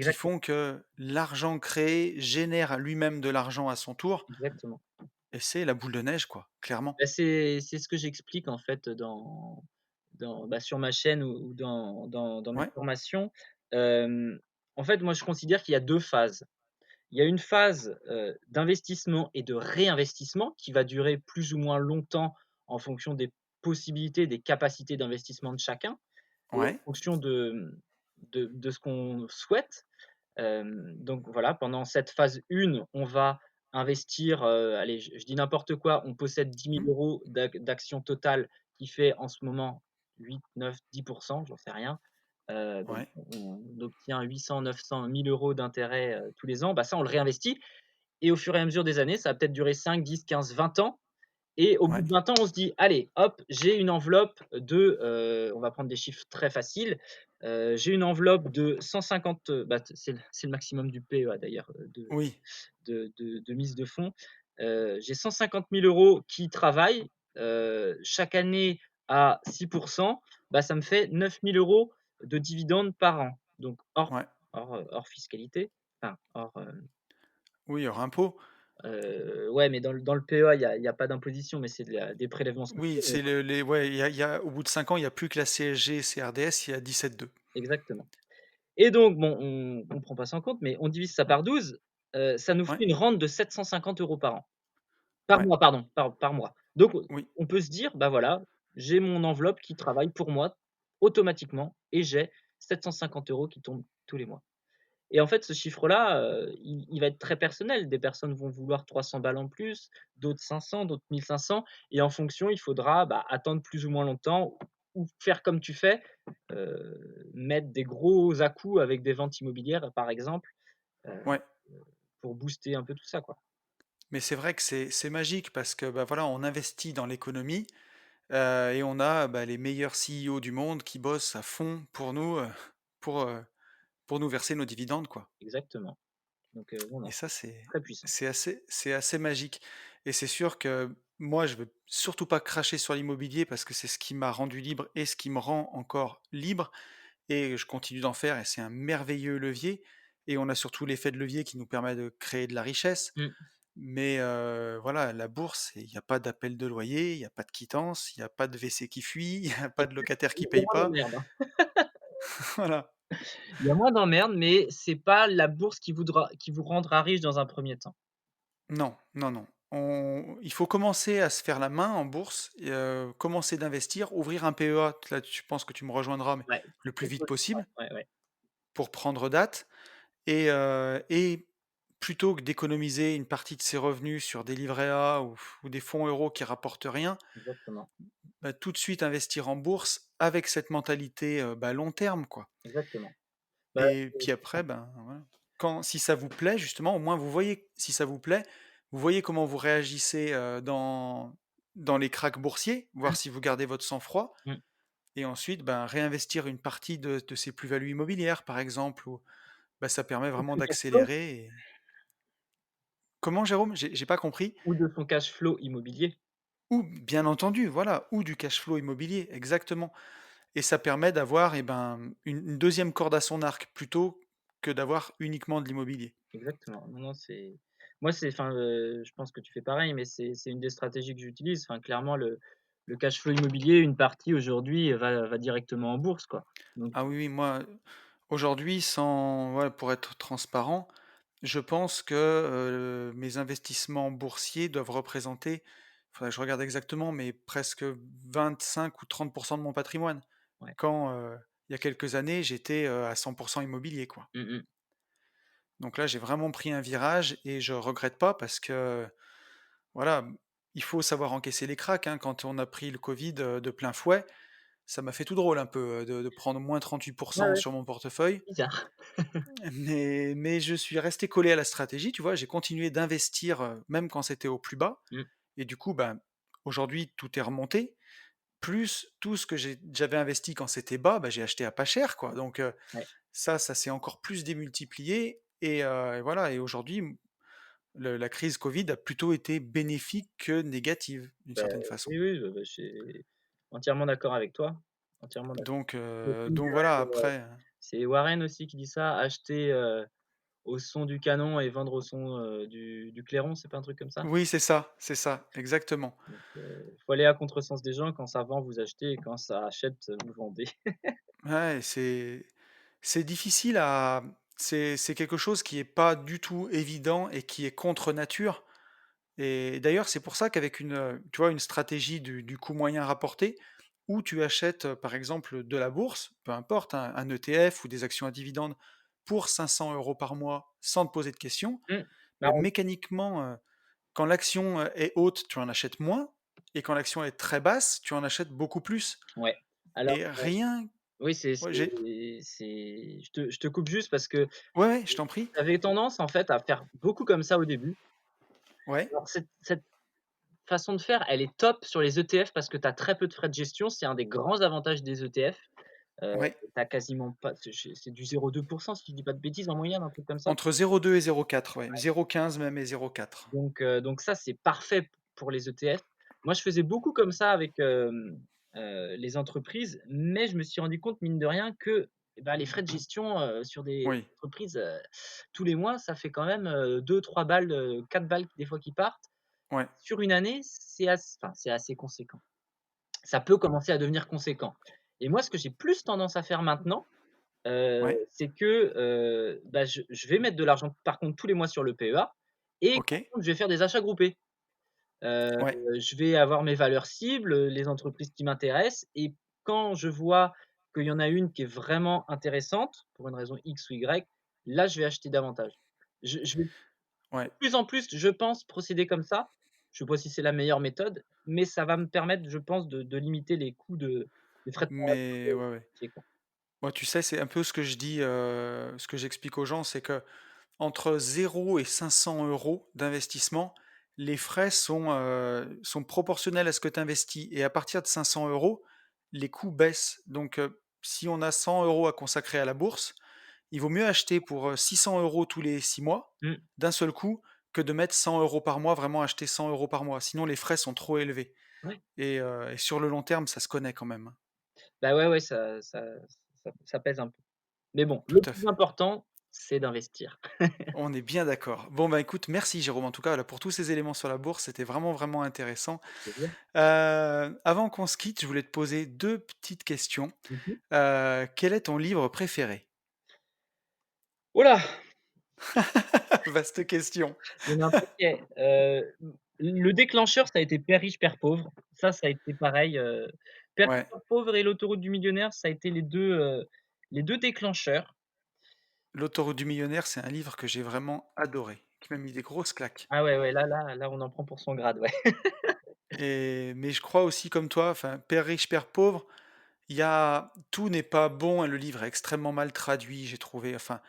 Speaker 1: qui
Speaker 2: Exactement,
Speaker 1: font que l'argent créé génère lui-même de l'argent à son tour
Speaker 2: exactement.
Speaker 1: et c'est la boule de neige, quoi, clairement.
Speaker 2: Bah, c'est ce que j'explique, en fait, bah, sur ma chaîne ou dans mes
Speaker 1: Ouais,
Speaker 2: formations. Hem, En fait, moi, je considère qu'il y a 2 phases. Il y a une phase, d'investissement et de réinvestissement qui va durer plus ou moins longtemps en fonction des possibilités, des capacités d'investissement de chacun et en
Speaker 1: ouais,
Speaker 2: fonction de ce qu'on souhaite. Donc voilà, pendant cette phase 1, on va investir, allez, je dis n'importe quoi, on possède 10 000
Speaker 1: mmh,
Speaker 2: € d'actions totales qui fait en ce moment 8, 9, 10, j'en sais rien. Donc
Speaker 1: ouais,
Speaker 2: on obtient 800, 900, 1 000 € d'intérêt, tous les ans. Bah, ça, on le réinvestit et au fur et à mesure des années, ça va peut-être durer 5, 10, 15, 20 ans et au bout
Speaker 1: ouais,
Speaker 2: de 20 ans, on se dit: «Allez, hop, j'ai une enveloppe de», on va prendre des chiffres très faciles, j'ai une enveloppe de 150, bah, c'est le maximum du PEA d'ailleurs,
Speaker 1: oui,
Speaker 2: de mise de fonds. J'ai 150 000 € qui travaillent, chaque année à 6, bah, ça me fait 9 000 € de dividendes par an, donc
Speaker 1: ouais,
Speaker 2: hors fiscalité, enfin hors,
Speaker 1: oui, hors impôt.
Speaker 2: ouais, mais dans le PEA, il y a pas d'imposition, mais c'est des prélèvements
Speaker 1: Oui,
Speaker 2: sociaux, mais
Speaker 1: c'est les ouais, il y a au bout de 5 ans, il y a plus que la CSG et CRDS, il y a 17,2.
Speaker 2: exactement. Et donc bon, on prend pas ça en compte, mais on divise ça par 12, ça nous fait
Speaker 1: Ouais,
Speaker 2: une rente de 750 € par an. Par
Speaker 1: ouais,
Speaker 2: mois, pardon, par mois. Donc
Speaker 1: oui,
Speaker 2: on peut se dire: «Bah, voilà, j'ai mon enveloppe qui travaille pour moi automatiquement et j'ai 750 € qui tombent tous les mois». Et en fait, ce chiffre-là, il va être très personnel. Des personnes vont vouloir 300 balles en plus, d'autres 500, d'autres 1 500 et en fonction, il faudra, bah, attendre plus ou moins longtemps ou faire comme tu fais, mettre des gros à-coups avec des ventes immobilières, par exemple, heu,
Speaker 1: ouais.
Speaker 2: pour booster un peu tout ça, quoi.
Speaker 1: Mais c'est vrai que c'est magique parce que, bah, voilà, on investit dans l'économie, et on a, bah, les meilleurs CEO du monde qui bossent à fond pour, heu, pour nous verser nos dividendes, quoi.
Speaker 2: Exactement. Donc non,
Speaker 1: Et
Speaker 2: non,
Speaker 1: ça, c'est
Speaker 2: très puissant.
Speaker 1: c'est assez magique et c'est sûr que moi, je veux surtout pas cracher sur l'immobilier parce que c'est ce qui m'a rendu libre et ce qui me rend encore libre et je continue d'en faire et c'est un merveilleux levier et on a surtout l'effet de levier qui nous permet de créer de la richesse.
Speaker 2: Mmh.
Speaker 1: Mais voilà, la bourse, il y a pas d'appel de loyer, il y a pas de quittance, il y a pas de WC qui fuit, il y a pas de locataire qui
Speaker 2: Il y a
Speaker 1: paye
Speaker 2: moins
Speaker 1: pas.
Speaker 2: d'emmerdes, hein.
Speaker 1: Voilà.
Speaker 2: Il y a moins d'emmerdes, mais c'est pas la bourse qui vous rendra riche dans un premier temps.
Speaker 1: Non, non, non. Il faut commencer à se faire la main en bourse et commencer d'investir, ouvrir un PEA, là, je pense que tu me rejoindras, mais
Speaker 2: Ouais,
Speaker 1: le plus
Speaker 2: très
Speaker 1: vite
Speaker 2: tôt, je crois.
Speaker 1: possible
Speaker 2: Ouais, ouais,
Speaker 1: pour prendre date et plutôt que d'économiser une partie de ses revenus sur des livrets A ou des fonds euros qui rapportent rien,
Speaker 2: exactement,
Speaker 1: bah, tout de suite investir en bourse avec cette mentalité, bah, long terme, quoi.
Speaker 2: exactement. Bah,
Speaker 1: Et puis après, ben, voilà. Si ça vous plaît justement, au moins vous voyez si ça vous plaît, vous voyez comment vous réagissez, dans les krachs boursiers, voir si vous gardez votre sang-froid
Speaker 2: mmh,
Speaker 1: et ensuite, ben, réinvestir une partie de ces plus-values immobilières, par exemple, bah, ça permet
Speaker 2: De
Speaker 1: vraiment
Speaker 2: son cash flow
Speaker 1: d'accélérer et comment Jérôme? J'ai pas compris?
Speaker 2: ou de son cash flow immobilier.
Speaker 1: Ou bien entendu, voilà, ou du cash flow immobilier, exactement et ça permet d'avoir et ben, une 2 corde à son arc plutôt que d'avoir uniquement de l'immobilier.
Speaker 2: Exactement. Non, non, c'est moi, c'est enfin, je pense que tu fais pareil, mais c'est une des stratégies que j'utilise. Enfin, clairement, le cash flow immobilier, une partie aujourd'hui va directement en bourse, quoi. Donc
Speaker 1: Ah oui, oui, moi, aujourd'hui, sans ouais, pour être transparent, je pense que, mes investissements boursiers doivent représenter, faudrait que je regarde exactement, mais presque 25 ou 30 de mon patrimoine.
Speaker 2: ouais.
Speaker 1: Quand, il y a quelques années, j'étais, à 100 immobilier, quoi.
Speaker 2: Mmh mh.
Speaker 1: Donc là, j'ai vraiment pris un virage et je regrette pas parce que, voilà, il faut savoir encaisser les cracks, hein. Quand on a pris le covid, de plein fouet, ça m'a fait tout drôle un peu, de prendre moins 38
Speaker 2: Ouais, ouais,
Speaker 1: sur mon portefeuille.
Speaker 2: bizarre.
Speaker 1: Mais je suis resté collé à la stratégie, tu vois? J'ai continué d'investir, même quand c'était au plus bas
Speaker 2: Mmh,
Speaker 1: et du coup, ben, aujourd'hui, tout est remonté, plus tout ce que j'avais investi quand c'était bas, bah, j'ai acheté à pas cher, quoi, donc
Speaker 2: ouais.
Speaker 1: ça s'est encore plus démultiplié et voilà et aujourd'hui, la crise covid a plutôt été bénéfique que négative, d'une
Speaker 2: Bah,
Speaker 1: certaine façon.
Speaker 2: oui, oui, je suis entièrement d'accord avec toi, entièrement d'accord.
Speaker 1: Donc voilà, après,
Speaker 2: C'est Warren aussi qui dit ça: «Acheter, au son du canon et vendre au son, du clairon», c'est pas un truc comme ça?
Speaker 1: oui, c'est ça, exactement.
Speaker 2: Donc faut aller à contresens des gens, quand ça vend, vous achetez et quand ça achète, vous vendez.
Speaker 1: Ouais, c'est difficile à c'est quelque chose qui est pas du tout évident et qui est contre nature et d'ailleurs, c'est pour ça qu'avec une, tu vois, une stratégie du coût moyen rapporté, où tu achètes, par exemple, de la bourse, peu importe, hein, un ETF ou des actions à dividendes pour 500 € par mois sans te poser de questions,
Speaker 2: Mmh. Bah,
Speaker 1: beh, mécaniquement, quand l'action, est haute, tu en achètes moins et quand l'action est très basse, tu en achètes beaucoup plus
Speaker 2: ouais. Alors,
Speaker 1: et rien
Speaker 2: oui,
Speaker 1: ouais, j'ai
Speaker 2: je te coupe juste parce que
Speaker 1: ouais, ouais, je t'en prie.
Speaker 2: j'avais tendance, en fait, à faire beaucoup comme ça au début.
Speaker 1: Ouais,
Speaker 2: Alors cette façon de faire, elle est top sur les ETF parce que tu as très peu de frais de gestion. C'est un des grands avantages des ETF. Heu,
Speaker 1: ouais.
Speaker 2: tu as quasiment pas c'est du 0,2 si je dis pas de bêtises en moyenne, un truc comme ça?
Speaker 1: Entre 0,2 et 0,4, ouais, 0,15 même et 0,4.
Speaker 2: Donc ça, c'est parfait pour les ETF. Moi, je faisais beaucoup comme ça avec, les entreprises, mais je me suis rendu compte, mine de rien, que, eh bah, les frais de gestion, sur des
Speaker 1: Oui,
Speaker 2: entreprises, tous les mois, ça fait quand même, 2-3 balles, 4 balles des fois qui partent.
Speaker 1: ouais,
Speaker 2: Sur une année, c'est assez conséquent. Ça peut commencer à devenir conséquent et moi, ce que j'ai plus tendance à faire maintenant,
Speaker 1: ouais,
Speaker 2: c'est que, bah, je vais mettre de l'argent, par contre, tous les mois sur le PEA et par
Speaker 1: OK,
Speaker 2: contre, je vais faire des achats groupés. Heu,
Speaker 1: ouais,
Speaker 2: je vais avoir mes valeurs cibles, les entreprises qui m'intéressent et quand je vois qu'il y en a une qui est vraiment intéressante, pour une raison X ou Y, là, je vais acheter davantage. Je vais
Speaker 1: ouais,
Speaker 2: de plus en plus, je pense, procéder comme ça. Je sais pas si c'est la meilleure méthode, mais ça va me permettre, je pense, de limiter les coûts des frais de
Speaker 1: mais ouais, ouais.
Speaker 2: dossier, quoi.
Speaker 1: Moi, tu sais, c'est un peu ce que je dis, ce que j'explique aux gens, c'est que entre 0 et 500 € d'investissement, les frais sont proportionnels à ce que tu investis et à partir de 500 €, les coûts baissent. Donc, si on a 100 € à consacrer à la bourse, il vaut mieux acheter pour, 600 € tous les 6 mois,
Speaker 2: Mmh,
Speaker 1: d'un seul coup, que de mettre 100 € par mois, vraiment acheter 100 € par mois. Sinon les frais sont trop élevés
Speaker 2: ouais.
Speaker 1: et sur le long terme, ça se connaît quand même, hein.
Speaker 2: Bah, ouais, ouais, ça pèse un peu. Mais bon,
Speaker 1: Tout
Speaker 2: le
Speaker 1: à
Speaker 2: plus
Speaker 1: fait.
Speaker 2: important, c'est d'investir.
Speaker 1: On est bien d'accord. Bon, bah, écoute, merci Jérôme, en tout cas, là, pour tous ces éléments sur la bourse, c'était vraiment, vraiment intéressant.
Speaker 2: Avec plaisir.
Speaker 1: Avant qu'on se quitte, je voulais te poser 2 petites questions.
Speaker 2: Mmh mh.
Speaker 1: Quel est ton livre préféré?
Speaker 2: Oh là!
Speaker 1: Vaste question.
Speaker 2: Il y en a un paquet. Le déclencheur, ça a été Père riche, Père pauvre. Ça a été pareil, Père riche,
Speaker 1: Ouais,
Speaker 2: Père pauvre et L'autoroute du millionnaire, ça a été les 2 déclencheurs.
Speaker 1: L'autoroute du millionnaire, c'est un livre que j'ai vraiment adoré, qui m'a mis des grosses claques.
Speaker 2: Ah ouais, ouais, là, on en prend pour son grade, ouais.
Speaker 1: Mais je crois aussi comme toi, enfin, Père riche, Père pauvre, il y a tout n'est pas bon, hein, le livre est extrêmement mal traduit, j'ai trouvé. Enfin,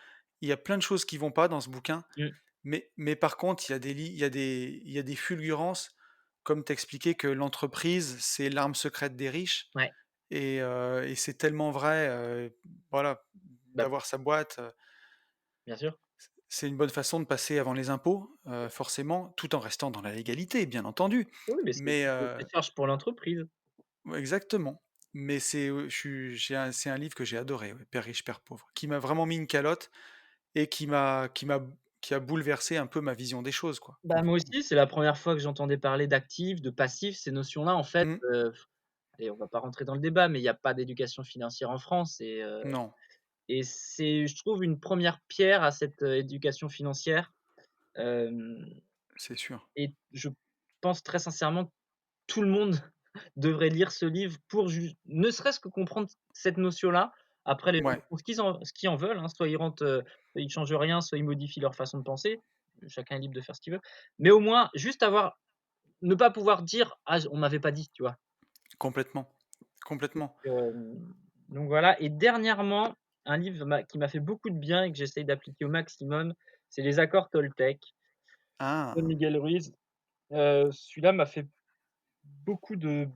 Speaker 1: il y a plein de choses qui vont pas dans ce bouquin,
Speaker 2: Mmh,
Speaker 1: mais par contre, il y a des fulgurances, comme t'expliquais que l'entreprise, c'est l'arme secrète des riches
Speaker 2: ouais.
Speaker 1: et c'est tellement vrai, voilà,
Speaker 2: Bah,
Speaker 1: d'avoir sa boîte,
Speaker 2: bien sûr.
Speaker 1: C'est une bonne façon de passer avant les impôts, forcément, tout en restant dans la légalité, bien entendu.
Speaker 2: Oui, mais
Speaker 1: Mais,
Speaker 2: c'est des charges pour l'entreprise.
Speaker 1: ouais, exactement. Mais c'est un livre que j'ai adoré, ouais, Père riche, père pauvre, qui m'a vraiment mis une calotte et qui a bouleversé un peu ma vision des choses, quoi,
Speaker 2: Bah, moi
Speaker 1: complètement.
Speaker 2: aussi, c'est la première fois que j'entendais parler d'actifs, de passifs, ces notions-là, en fait,
Speaker 1: Mmh,
Speaker 2: et on va pas rentrer dans le débat, mais il y a pas d'éducation financière en France
Speaker 1: non,
Speaker 2: et c'est, je trouve, une première pierre à cette, éducation financière, hem
Speaker 1: c'est sûr.
Speaker 2: et je pense très sincèrement que tout le monde devrait lire ce livre pour ne serait-ce que comprendre cette notion-là. Après les gens
Speaker 1: Ouais,
Speaker 2: font ce qu'ils en veulent, hein, soit ils rentrent, ils changent rien, soit ils modifient leur façon de penser. Chacun est libre de faire ce qu'il veut. Mais au moins, juste avoir ne pas pouvoir dire: «Ah, on m'avait pas dit», tu vois?
Speaker 1: complètement, complètement.
Speaker 2: Donc voilà et dernièrement, un livre qui m'a fait beaucoup de bien et que j'essaye d'appliquer au maximum, c'est Les Accords Toltec de
Speaker 1: Ah!
Speaker 2: Miguel Ruiz. Celui-là m'a fait beaucoup de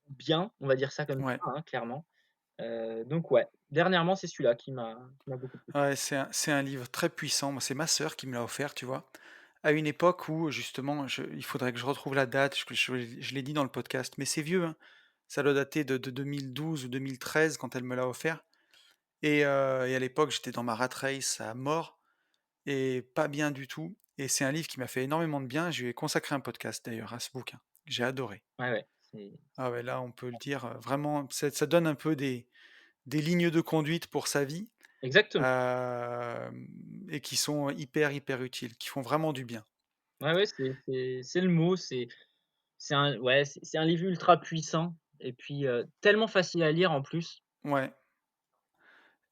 Speaker 2: bien, on va dire ça comme
Speaker 1: Ouais,
Speaker 2: ça, hein, clairement. Donc ouais, dernièrement, c'est celui-là qui m'a beaucoup plu.
Speaker 1: ouais, c'est un livre très puissant. Moi, c'est ma sœur qui me l'a offert, tu vois? À une époque où justement, il faudrait que je retrouve la date, je l'ai dit dans le podcast, mais c'est vieux, hein. Ça doit dater de 2012 ou 2013 quand elle me l'a offert et à l'époque, j'étais dans ma rat race à mort et pas bien du tout et c'est un livre qui m'a fait énormément de bien. Je lui ai consacré un podcast d'ailleurs à ce bouquin. J'ai adoré.
Speaker 2: Ouais, ouais, c'est
Speaker 1: Ah ouais, là, on peut le dire, vraiment, ça donne un peu des lignes de conduite pour sa vie,
Speaker 2: exactement.
Speaker 1: et qui sont hyper, hyper utiles, qui font vraiment du bien.
Speaker 2: Ouais, ouais, c'est le mot, c'est un ouais, c'est un livre ultra puissant et puis, tellement facile à lire en plus.
Speaker 1: Ouais.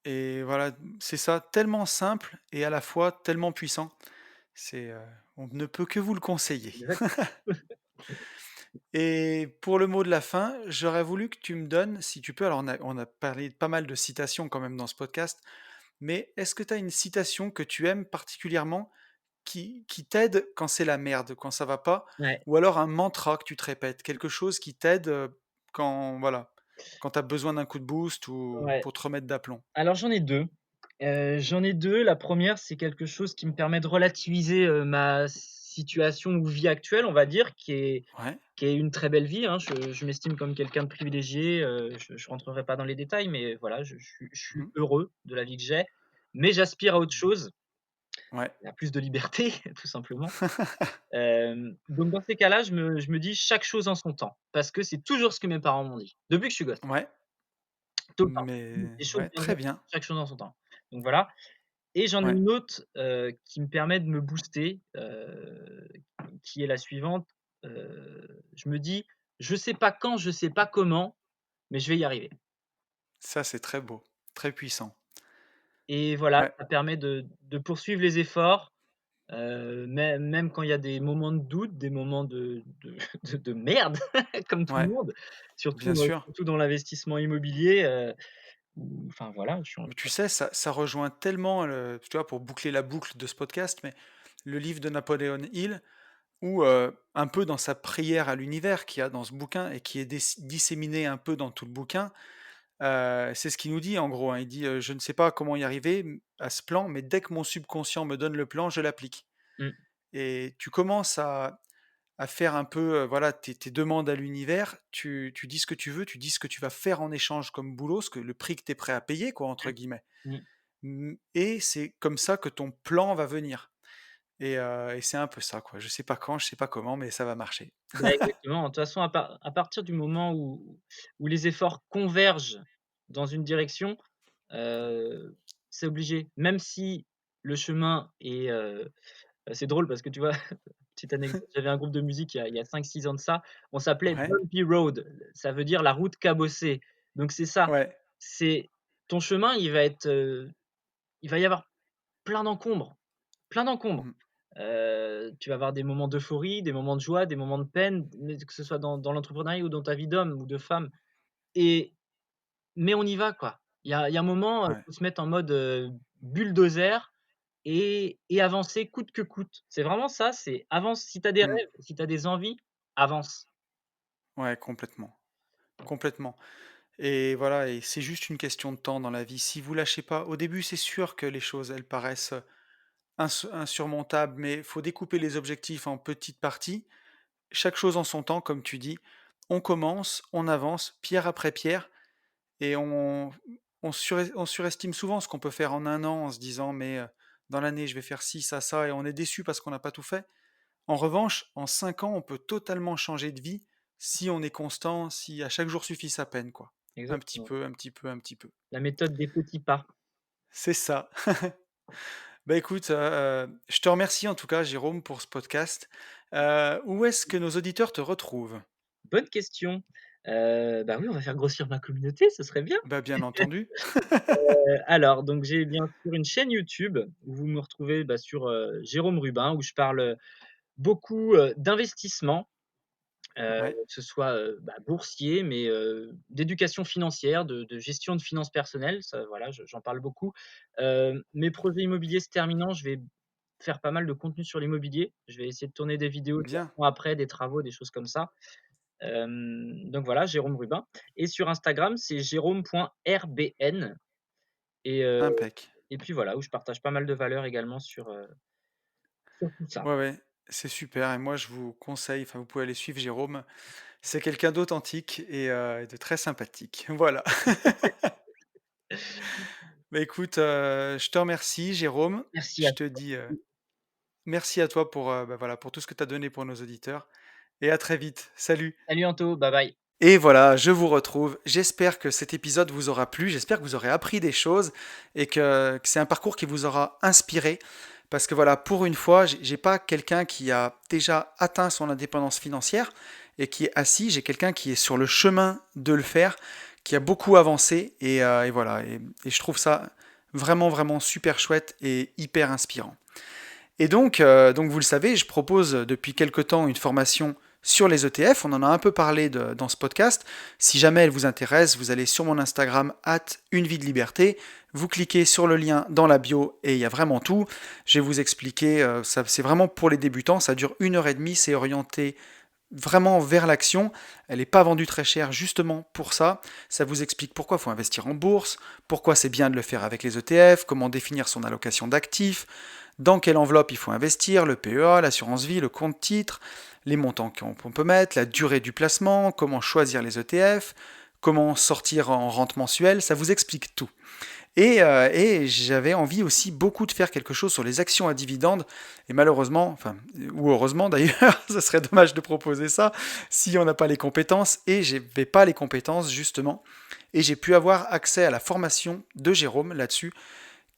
Speaker 1: Et voilà, c'est ça, tellement simple et à la fois tellement puissant. C'est, on ne peut que vous le conseiller.
Speaker 2: Exact.
Speaker 1: Et pour le mot de la fin, j'aurais voulu que tu me donnes, si tu peux, alors on a parlé de pas mal de citations quand même dans ce podcast, mais est-ce que tu as une citation que tu aimes particulièrement qui t'aide quand c'est la merde, quand ça va pas?
Speaker 2: Ouais,
Speaker 1: Ou alors un mantra que tu te répètes, quelque chose qui t'aide, quand voilà, quand tu as besoin d'un coup de boost ou
Speaker 2: ouais.
Speaker 1: pour te remettre d'aplomb?
Speaker 2: Alors j'en ai 2. J'en ai 2. La première, c'est quelque chose qui me permet de relativiser, ma situation ou vie actuelle, on va dire,
Speaker 1: Ouais.
Speaker 2: qui est une très belle vie, hein. Je m'estime comme quelqu'un de privilégié, je rentrerai pas dans les détails, mais voilà, je suis
Speaker 1: Mmh.
Speaker 2: heureux de la vie que j'ai, mais j'aspire à autre chose,
Speaker 1: Ouais.
Speaker 2: à plus de liberté, tout simplement. Donc dans ces cas-là, je me dis: «Chaque chose en son temps», parce que c'est toujours ce que mes parents m'ont dit, depuis que je suis gosse,
Speaker 1: Ouais.
Speaker 2: tout le temps.
Speaker 1: Mais
Speaker 2: «Les choses
Speaker 1: ouais, très
Speaker 2: viendront,
Speaker 1: bien.
Speaker 2: chaque chose en son temps». Donc voilà et j'en ai
Speaker 1: Ouais,
Speaker 2: une autre, qui me permet de me booster, qui est la suivante, je me dis: «Je sais pas quand, je sais pas comment, mais je vais y arriver»
Speaker 1: ça c'est très beau, très puissant.
Speaker 2: et voilà,
Speaker 1: Ouais,
Speaker 2: ça permet de poursuivre les efforts, même quand il y a des moments de doute, des moments de merde comme tout le
Speaker 1: ouais,
Speaker 2: monde,
Speaker 1: bien
Speaker 2: surtout,
Speaker 1: sûr.
Speaker 2: surtout dans l'investissement immobilier, où enfin voilà, je suis en
Speaker 1: Mais tu sais, ça rejoint tellement tu vois, pour boucler la boucle de ce podcast, mais le livre de Napoléon Hill où, un peu dans sa prière à l'univers qu'il y a dans ce bouquin et qui est disséminé un peu dans tout le bouquin, c'est ce qu'il nous dit en gros, hein. Il dit, «Je ne sais pas comment y arriver, à ce plan, mais dès que mon subconscient me donne le plan, je l'applique»
Speaker 2: mmh,
Speaker 1: et tu commences à faire un peu, voilà, tes demandes à l'univers, tu dis ce que tu veux, tu dis ce que tu vas faire en échange comme boulot, ce que le prix que tu es prêt à payer quoi, entre guillemets.
Speaker 2: mmh.
Speaker 1: Et c'est comme ça que ton plan va venir et c'est un peu ça quoi. Je sais pas quand, je sais pas comment, mais ça va marcher.
Speaker 2: Bah, exactement. De toute façon, à partir du moment où les efforts convergent dans une direction, heu, c'est obligé. Même si le chemin est, c'est drôle parce que tu vois, petite anecdote, j'avais un groupe de musique il y a 5-6 ans de ça, on s'appelait
Speaker 1: Ouais,
Speaker 2: Bumpy Road, ça veut dire la route cabossée. Donc c'est ça,
Speaker 1: ouais,
Speaker 2: c'est ton chemin, il va y avoir plein d'encombres. Plein d'encombres.
Speaker 1: mmh,
Speaker 2: Tu vas avoir des moments d'euphorie, des moments de joie, des moments de peine, mais que ce soit dans l'entrepreneuriat ou dans ta vie d'homme ou de femme et mais on y va quoi. Il y a un moment,
Speaker 1: ouais,
Speaker 2: faut se mettre en mode, bulldozer et avancer coûte que coûte. C'est vraiment ça, c'est avance si tu as des
Speaker 1: mmh,
Speaker 2: rêves, si tu as des envies, avance.
Speaker 1: ouais, complètement, complètement et voilà et c'est juste une question de temps dans la vie. Si vous lâchez pas au début, c'est sûr que les choses, elles paraissent, insurmontable, mais il faut découper les objectifs en petites parties. Chaque chose en son temps, comme tu dis. On commence, on avance, pierre après pierre, et on surestime souvent ce qu'on peut faire en un an en se disant, mais dans l'année, je vais faire ci, ça, et on est déçu parce qu'on n'a pas tout fait. En revanche, en 5 ans, on peut totalement changer de vie si on est constant, si à chaque jour suffit sa peine, quoi. Un petit
Speaker 2: Exactement.
Speaker 1: peu, un petit peu, un petit peu.
Speaker 2: La méthode des petits pas.
Speaker 1: C'est ça. Bah écoute, je te remercie en tout cas, Jérôme, pour ce podcast. Où est-ce que nos auditeurs te retrouvent?
Speaker 2: Bonne question. Bah, oui, on va faire grossir ma communauté, ce serait bien.
Speaker 1: Bah bien entendu.
Speaker 2: Alors donc j'ai bien sûr une chaîne YouTube où vous me retrouvez, bah, sur, Jérôme Rubin où je parle, beaucoup, d'investissement,
Speaker 1: Ouais,
Speaker 2: que ce soit, bah, boursier mais, d'éducation financière, de gestion de finances personnelles, ça voilà, j'en parle beaucoup. Mes projets immobiliers se terminant, je vais faire pas mal de contenu sur l'immobilier. Je vais essayer de tourner des vidéos de
Speaker 1: bien,
Speaker 2: l'avant après, des travaux, des choses comme ça. Donc voilà, Jérôme Rubin et sur Instagram, c'est jérôme.rbn et
Speaker 1: impec.
Speaker 2: et puis voilà, où je partage pas mal de valeurs également sur tout ça.
Speaker 1: Ouais, ouais, c'est super et moi je vous conseille, enfin vous pouvez aller suivre Jérôme. C'est quelqu'un d'authentique et de très sympathique. Voilà. Bah écoute, je te remercie Jérôme.
Speaker 2: Merci à
Speaker 1: Je te
Speaker 2: toi.
Speaker 1: dis, merci à toi pour, bah, voilà, pour tout ce que tu as donné pour nos auditeurs et à très vite. Salut.
Speaker 2: À bientôt, bye bye.
Speaker 1: Et voilà, je vous retrouve. J'espère que cet épisode vous aura plu, j'espère que vous aurez appris des choses et que c'est un parcours qui vous aura inspiré. Parce que voilà, pour une fois, j'ai pas quelqu'un qui a déjà atteint son indépendance financière et qui est assis, j'ai quelqu'un qui est sur le chemin de le faire, qui a beaucoup avancé et voilà. Et je trouve ça vraiment, vraiment super chouette et hyper inspirant. Et donc vous le savez, je propose depuis quelque temps une formation sur les ETF. On en a un peu parlé dans ce podcast. Si jamais elle vous intéresse, vous allez sur mon Instagram @une vie de liberté. Vous cliquez sur le lien dans la bio et il y a vraiment tout. Je vais vous expliquer. C'est vraiment pour les débutants. Ça dure 1 heure et demie. C'est orienté vraiment vers l'action. Elle n'est pas vendue très cher justement pour ça. Ça vous explique pourquoi il faut investir en bourse, pourquoi c'est bien de le faire avec les ETF, comment définir son allocation d'actifs, dans quelle enveloppe il faut investir, le PEA, l'assurance vie, le compte titre, les montants qu'on peut mettre, la durée du placement, comment choisir les ETF, comment sortir en rente mensuelle, ça vous explique tout. Et j'avais envie aussi beaucoup de faire quelque chose sur les actions à dividendes. Et malheureusement, enfin, ou heureusement d'ailleurs, ça serait dommage de proposer ça si on n'a pas les compétences. Et je n'avais pas les compétences justement. Et j'ai pu avoir accès à la formation de Jérôme là-dessus,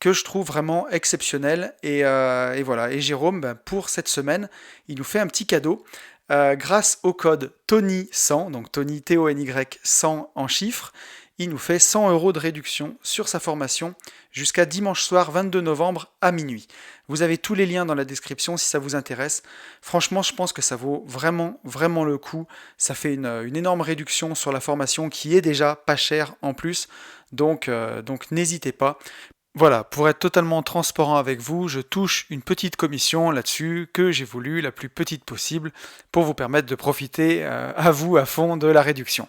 Speaker 1: que je trouve vraiment exceptionnelle. Et voilà. Et Jérôme, ben, pour cette semaine, il nous fait un petit cadeau. Grâce au code TONY100, donc Tony T-O-N-Y 100 en chiffres, il nous fait 100 euros de réduction sur sa formation jusqu'à dimanche soir 22 novembre à minuit. Vous avez tous les liens dans la description si ça vous intéresse. Franchement, je pense que ça vaut vraiment, vraiment le coup. Ça fait une énorme réduction sur la formation qui est déjà pas chère en plus. Donc n'hésitez pas. Voilà, pour être totalement transparent avec vous, je touche une petite commission là-dessus que j'ai voulu la plus petite possible pour vous permettre de profiter à vous à fond de la réduction.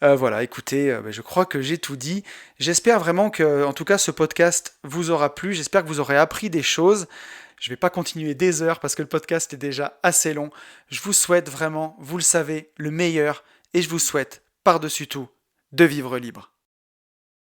Speaker 1: Voilà, écoutez, ben, je crois que j'ai tout dit. J'espère vraiment que, en tout cas, ce podcast vous aura plu. J'espère que vous aurez appris des choses. Je ne vais pas continuer des heures parce que le podcast est déjà assez long. Je vous souhaite vraiment, vous le savez, le meilleur et je vous souhaite, par-dessus tout, de vivre libre.